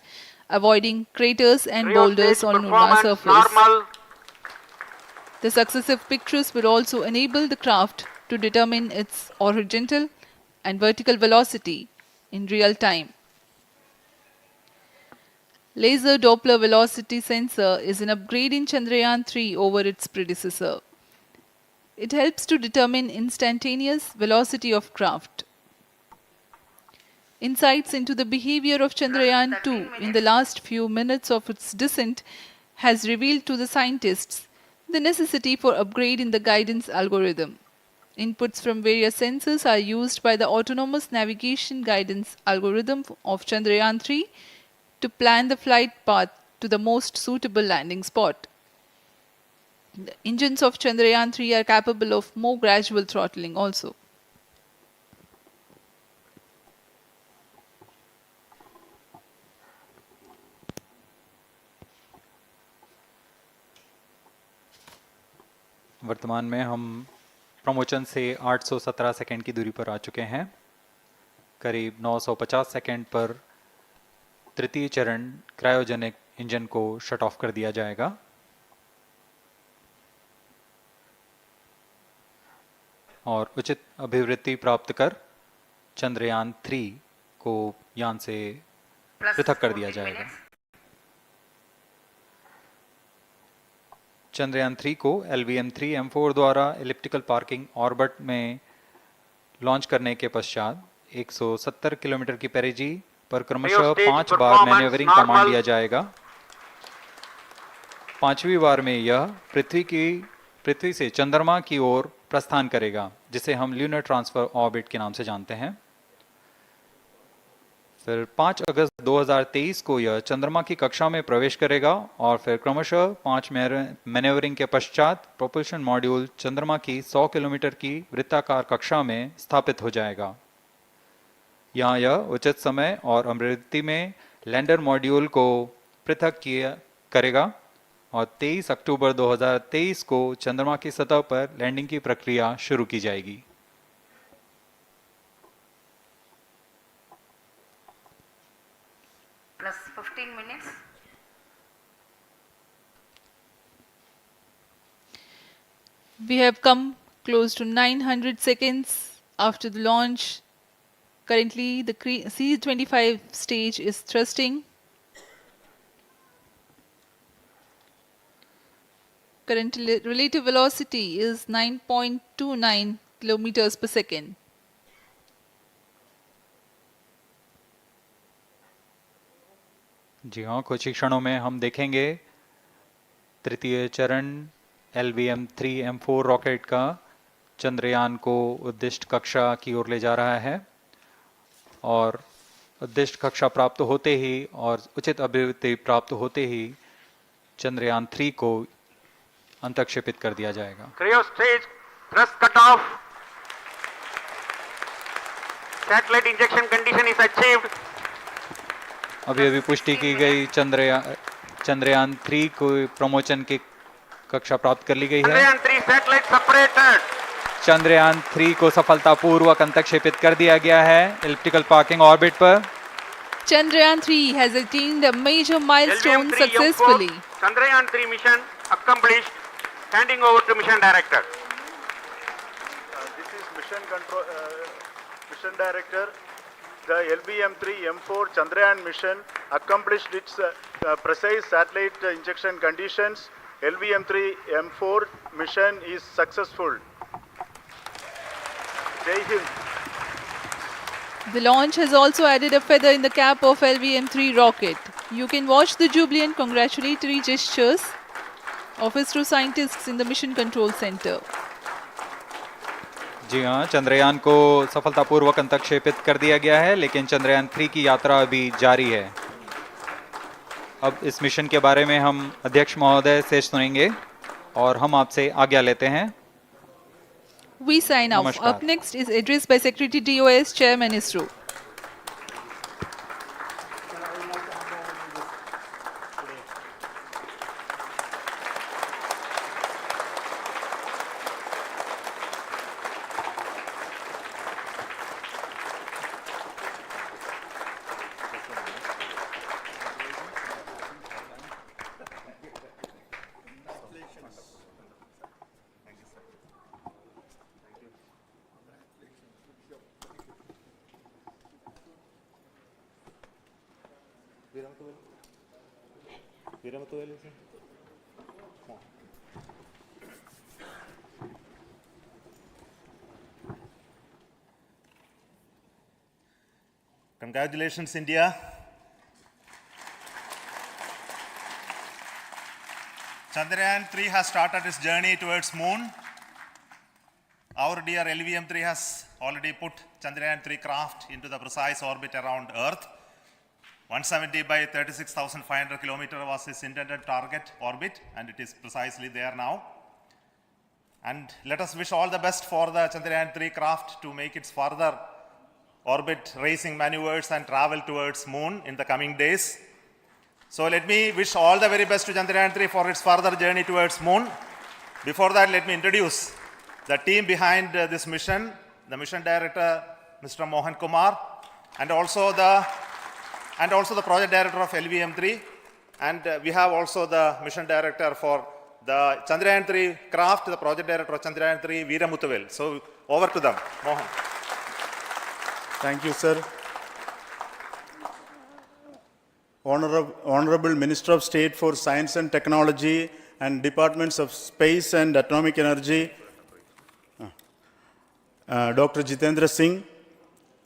avoiding craters and boulders on lunar surface. The successive pictures will also enable the craft to determine its horizontal and vertical velocity in real time. Laser Doppler velocity sensor is an upgrade in Chandrayaan 3 over its predecessor. It helps to determine instantaneous velocity of craft. Insights into the behavior of Chandrayaan 2 in the last few minutes of its descent has revealed to the scientists the necessity for upgrade in the guidance algorithm. Inputs from various sensors are used by the autonomous navigation guidance algorithm of Chandrayaan 3 to plan the flight path to the most suitable landing spot. The engines of Chandrayaan 3 are capable of more gradual throttling also. वर्तमान में हम promotion से 817 second की दूरी पर आ चुके हैं। करीब 950 सेकंड पर तृतीय चरण क्रायोजेनिक इंजन को शट ऑफ कर दिया जाएगा। और उचित अभिवृद्धि प्राप्त कर चंद्रयान 3 को यान से पृथक कर दिया जाएगा। चंद्रयान 3 को LVM-3M4 द्वारा एलिप्टिकल पार्किंग ऑर्बिट में लॉन्च करने के पश्चात 170 किलोमीटर की पेरिजी पर क्रमशः 5 बार मैन्यूवरिंग कमांड दिया जाएगा। 5वीं बार में यह पृथ्वी से चंद्रमा की ओर प्रस्थान करेगा, जिसे हम ल्यूनर ट्रांसफर ऑर्बिट के नाम से जानते हैं। फिर 5 अगस्त 2023 को यह चंद्रमा की कक्षा में प्रवेश करेगा और फिर क्रमशः 5 मैन्यूवरिंग के पश्चात प्रोपल्शन मॉड्यूल चंद्रमा की 100 किलोमीटर की वृत्ताकार कक्षा में स्थापित हो जाएगा। यहाँ यह उचित समय और अभिवृद्धि में लैंडर मॉड्यूल को पृथक करेगा और 23 अक्टूबर 2023 को चंद्रमा की सतह पर लैंडिंग की प्रक्रिया शुरू की जाएगी। Plus 15 minutes. We have come close to 900 seconds after the launch. Currently, the C-25 stage is thrusting. Current relative velocity is 9.29 kilometers per second. जी हाँ, कुछ ही क्षणों में हम देखेंगे तृतीय चरण LVM-3M4 रॉकेट का चंद्रयान को उद्दिष्ट कक्षा की ओर ले जा रहा है और उद्दिष्ट कक्षा प्राप्त होते ही और उचित अभिवृद्धि प्राप्त होते ही चंद्रयान 3 को अंतक्षेपित कर दिया जाएगा। Cryo stage thrust cutoff. Satellite injection condition is achieved. अभी पुष्टि की गई चंद्रयान 3 को प्रमोशन की कक्षा प्राप्त कर ली गई है। Chandrayaan 3 satellite separated. चंद्रयान 3 को सफलतापूर्वक अंतक्षेपित कर दिया गया है एलिप्टिकल पार्किंग ऑर्बिट पर। Chandrayaan 3 has attained a major milestone successfully. Chandrayaan 3 mission accomplished. Handing over to mission director. This is mission director. The LVM-3M4 Chandrayaan mission accomplished its precise satellite injection conditions. LVM-3M4 mission is successful. Jai Hind. The launch has also added a feather in the cap of LVM-3 rocket. You can watch the jubilant congratulatory gestures of ISRO scientists in the Mission Control Center. जी हाँ, चंद्रयान को सफलतापूर्वक अंतक्षेपित कर दिया गया है, लेकिन चंद्रयान 3 की यात्रा अभी जारी है। अब इस मिशन के बारे में हम अध्यक्ष महोदय से सुनेंगे और हम आपसे आज्ञा लेते हैं। We sign off. Up next is address by Secretary DOS, Chairman ISRO. Congratulations, India. Chandrayaan 3 has started its journey towards moon. Our dear LVM-3 has already put Chandrayaan 3 craft into the precise orbit around Earth. 170 by 36,500 kilometers was its intended target orbit, and it is precisely there now. And let us wish all the best for the Chandrayaan 3 craft to make its further orbit racing maneuvers and travel towards moon in the coming days. So let me wish all the very best to Chandrayaan 3 for its further journey towards moon. Before that, let me introduce the team behind this mission, the mission director, Mr. Mohan Kumar, and also the project director of LVM-3, and we have also the mission director for the Chandrayaan 3 craft, the project director of Chandrayaan 3, Veera Muthavel. So over to them, Mohan. Thank you, sir. Honorable Minister of State for Science and Technology and Departments of Space and Atomic Energy, Dr. Jitendra Singh,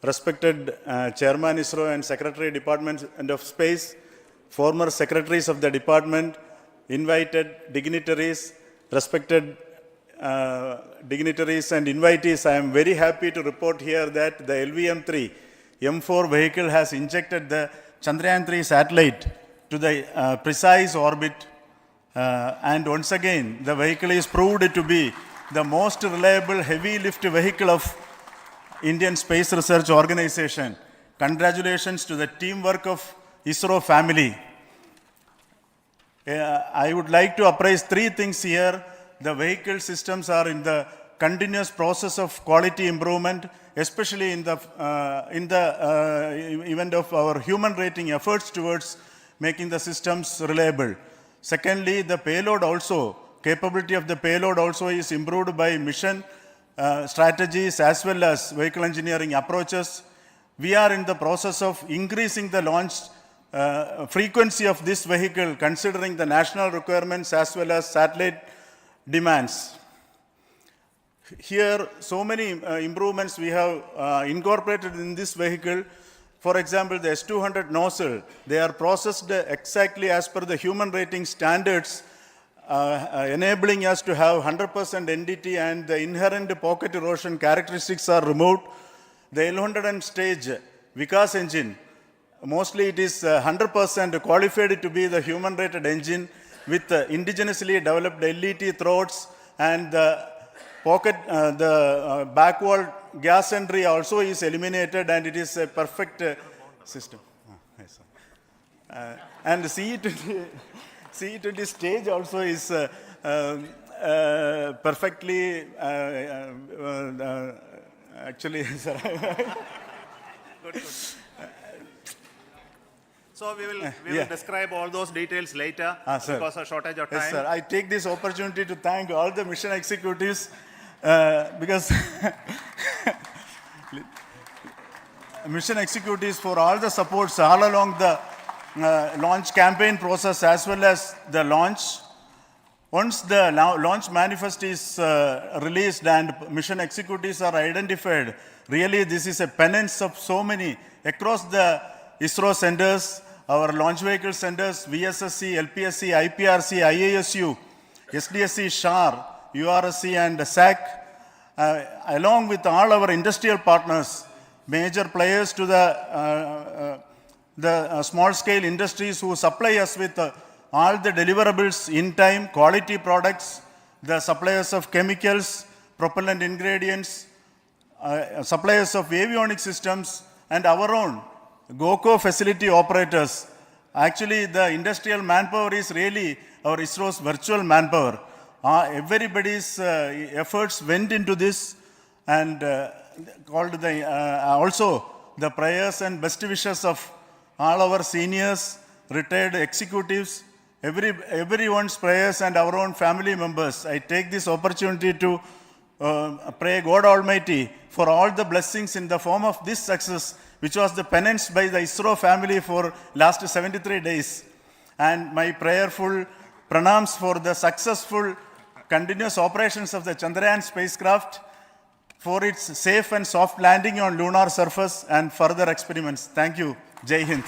respected Chairman ISRO and Secretary Department of Space, former secretaries of the department, invited dignitaries, respected dignitaries and invitees, I am very happy to report here that the LVM-3 M4 vehicle has injected the Chandrayaan 3 satellite to the precise orbit, and once again the vehicle is proved to be the most reliable heavy lift vehicle of Indian Space Research Organization. Congratulations to the teamwork of ISRO family. I would like to appraise three things here. The vehicle systems are in the continuous process of quality improvement, especially in the event of our human rating efforts towards making the systems reliable. Secondly, the payload also, capability of the payload also is improved by mission strategies as well as vehicle engineering approaches. We are in the process of increasing the launch frequency of this vehicle considering the national requirements as well as satellite demands. Here, so many improvements we have incorporated in this vehicle. For example, the S200 nozzle, they are processed exactly as per the human rating standards, enabling us to have 100% NDT, and the inherent pocket erosion characteristics are removed. The L100 stage Vikas engine, mostly it is 100% qualified to be the human rated engine with indigenously developed LET throats, and the pocket, back wall gas entry also is eliminated, and it is a perfect system. Yes, and CE20 stage also is perfectly, actually, sir. Good. So we will describe all those details later because of shortage of time. Yes, sir. I take this opportunity to thank all the mission executives because mission executives for all the supports all along the launch campaign process as well as the launch. Once the launch manifest is released and mission executives are identified, really this is a penance of so many across the ISRO centers, our launch vehicle centers, VSSC, LPSC, IPRC, IASU, SDSC, SHAR, URSC and SAC, along with all our industrial partners, major players to the small-scale industries who supply us with all the deliverables in time, quality products, the suppliers of chemicals, propellant ingredients, suppliers of avionics systems, and our own GOCO facility operators. Actually, the industrial manpower is really our ISRO's virtual manpower. Everybody's efforts went into this, and also the prayers and best wishes of all our seniors, retired executives, everyone's prayers and our own family members. I take this opportunity to pray God Almighty for all the blessings in the form of this success, which was the penance by the ISRO family for last 73 days. And my prayerful pranams for the successful continuous operations of the Chandrayaan spacecraft, for its safe and soft landing on lunar surface and further experiments. Thank you. Jai Hind.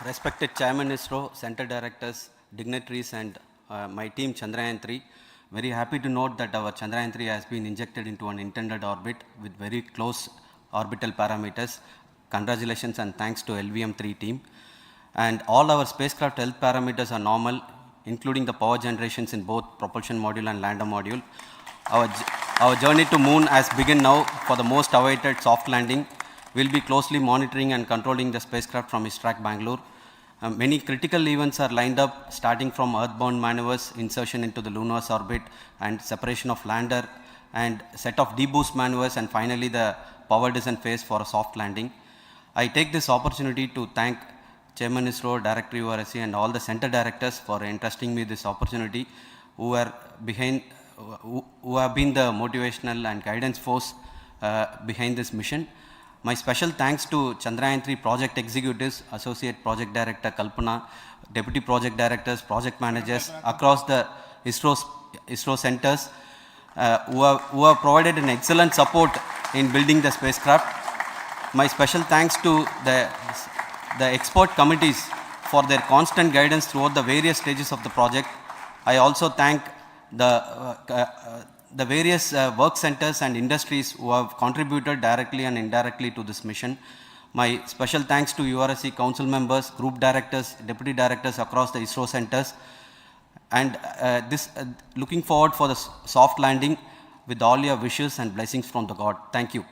Respected Chairman ISRO, Center Directors, dignitaries and my team Chandrayaan 3, very happy to note that our Chandrayaan 3 has been injected into an intended orbit with very close orbital parameters. Congratulations and thanks to LVM3 team. And all our spacecraft health parameters are normal, including the power generations in both propulsion module and lander module. Our journey to moon has begun now for the most awaited soft landing. We'll be closely monitoring and controlling the spacecraft from ISRAC Bangalore. Many critical events are lined up, starting from earthbound maneuvers, insertion into the lunar orbit, and separation of lander, and set of deboost maneuvers, and finally the power descent phase for a soft landing. I take this opportunity to thank Chairman ISRO, Director URSC, and all the center directors for entrusting me this opportunity, who have been the motivational and guidance force behind this mission. My special thanks to Chandrayaan 3 project executives, Associate Project Director Kalpana, Deputy Project Directors, Project Managers across the ISRO centers who have provided an excellent support in building the spacecraft. My special thanks to the expert committees for their constant guidance throughout the various stages of the project. I also thank the various work centers and industries who have contributed directly and indirectly to this mission. My special thanks to URSC council members, group directors, deputy directors across the ISRO centers, and looking forward for the soft landing with all your wishes and blessings from the God. Thank you.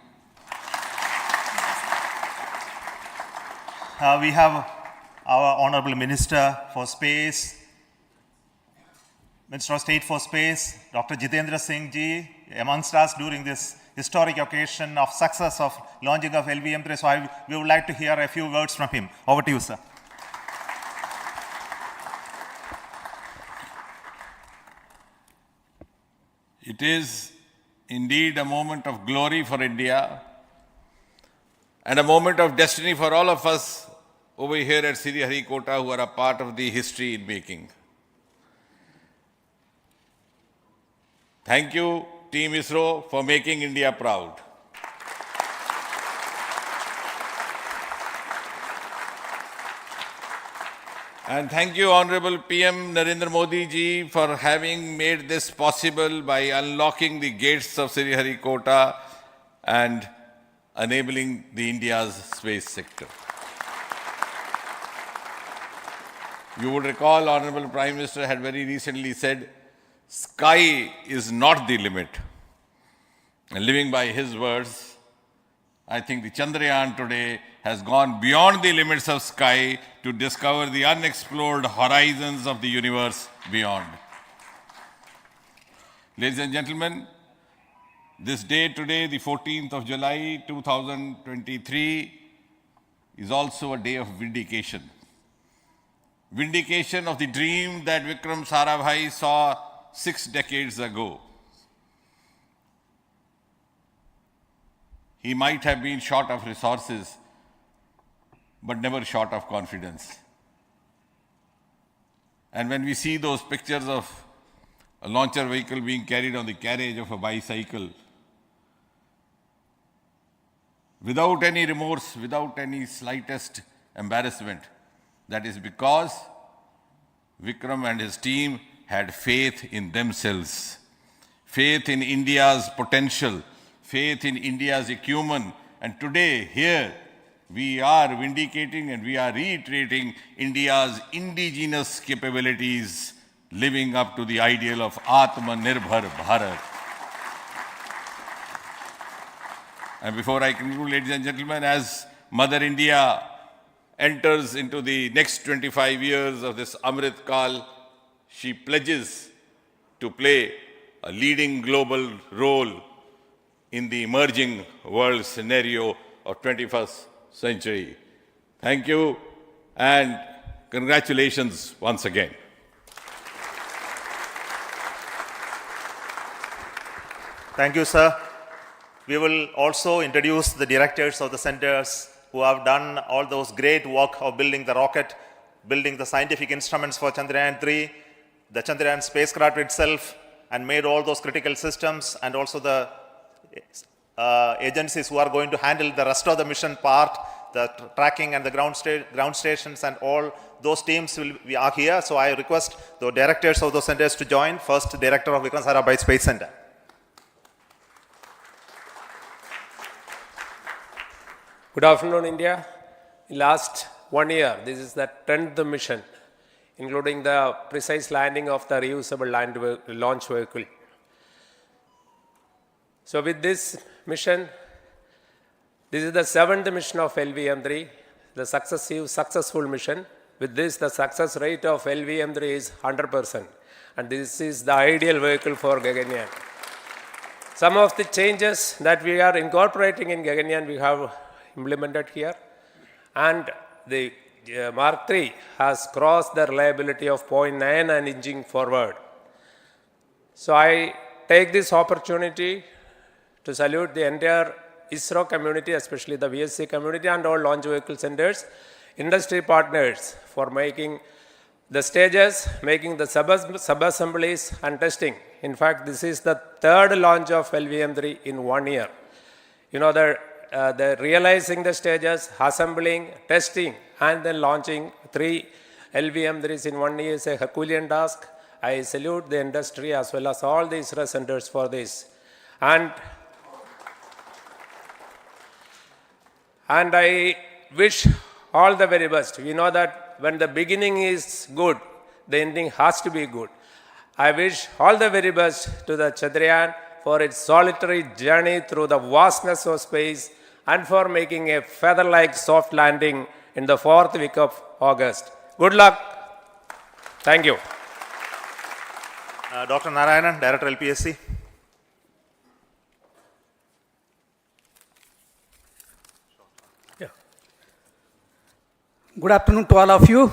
we have our Honorable Minister for Space, Minister of State for Space, Dr. Jitendra Singh ji, amongst us during this historic occasion of success of launching of LVM-3. So we would like to hear a few words from him. Over to you, sir. It is indeed a moment of glory for India and a moment of destiny for all of us over here at Sriharikota who are a part of the history in making. Thank you, Team ISRO, for making India proud. And thank you, Honorable PM Narendra Modi ji, for having made this possible by unlocking the gates of Sriharikota and enabling the India's space sector. You would recall, Honorable Prime Minister had very recently said, sky is not the limit. And living by his words, I think the Chandrayaan today has gone beyond the limits of sky to discover the unexplored horizons of the universe beyond. Ladies and gentlemen, this day today, the 14th of July 2023, is also a day of vindication. Vindication of the dream that Vikram Sarabhai saw 6 decades ago. He might have been short of resources, but never short of confidence. And when we see those pictures of a launcher vehicle being carried on the carriage of a bicycle, without any remorse, without any slightest embarrassment, that is because Vikram and his team had faith in themselves, faith in India's potential, faith in India's acumen. And today, here, we are vindicating and we are reiterating India's indigenous capabilities, living up to the ideal of Atmanirbhar Bharat. And before I conclude, ladies and gentlemen, as Mother India enters into the next 25 years of this Amrit Kal, she pledges to play a leading global role in the emerging world scenario of 21st century. Thank you and congratulations once again. Thank you, sir. We will also introduce the directors of the centers who have done all those great work of building the rocket, building the scientific instruments for Chandrayaan-3, the Chandrayaan spacecraft itself, and made all those critical systems, and also the agencies who are going to handle the rest of the mission part, the tracking and the ground stations, and all those teams are here. So I request the directors of those centers to join. First, Director of Vikram Sarabhai Space Center. Good afternoon, India. In last 1 year, this is the 10th mission, including the precise landing of the reusable launch vehicle. So with this mission, this is the 7th mission of LVM-3, the successful mission. With this, the success rate of LVM-3 is 100%. And this is the ideal vehicle for Gaganyaan. Some of the changes that we are incorporating in Gaganyaan, we have implemented here. And the Mark III has crossed the reliability of 0.9 and inching forward. So I take this opportunity to salute the entire ISRO community, especially the VSC community and all launch vehicle centers, industry partners for making the stages, making the sub-assemblies and testing. In fact, this is the 3rd launch of LVM-3 in 1 year. You know, the realizing the stages, assembling, testing, and then launching 3 LVM-3s in 1 year is a Herculean task. I salute the industry as well as all the ISRO centers for this. And I wish all the very best. We know that when the beginning is good, the ending has to be good. I wish all the very best to the Chandrayaan for its solitary journey through the vastness of space and for making a feather-like soft landing in the 4th week of August. Good luck. Thank you. Dr. Narayanan, Director LPSC. Good afternoon to all of you.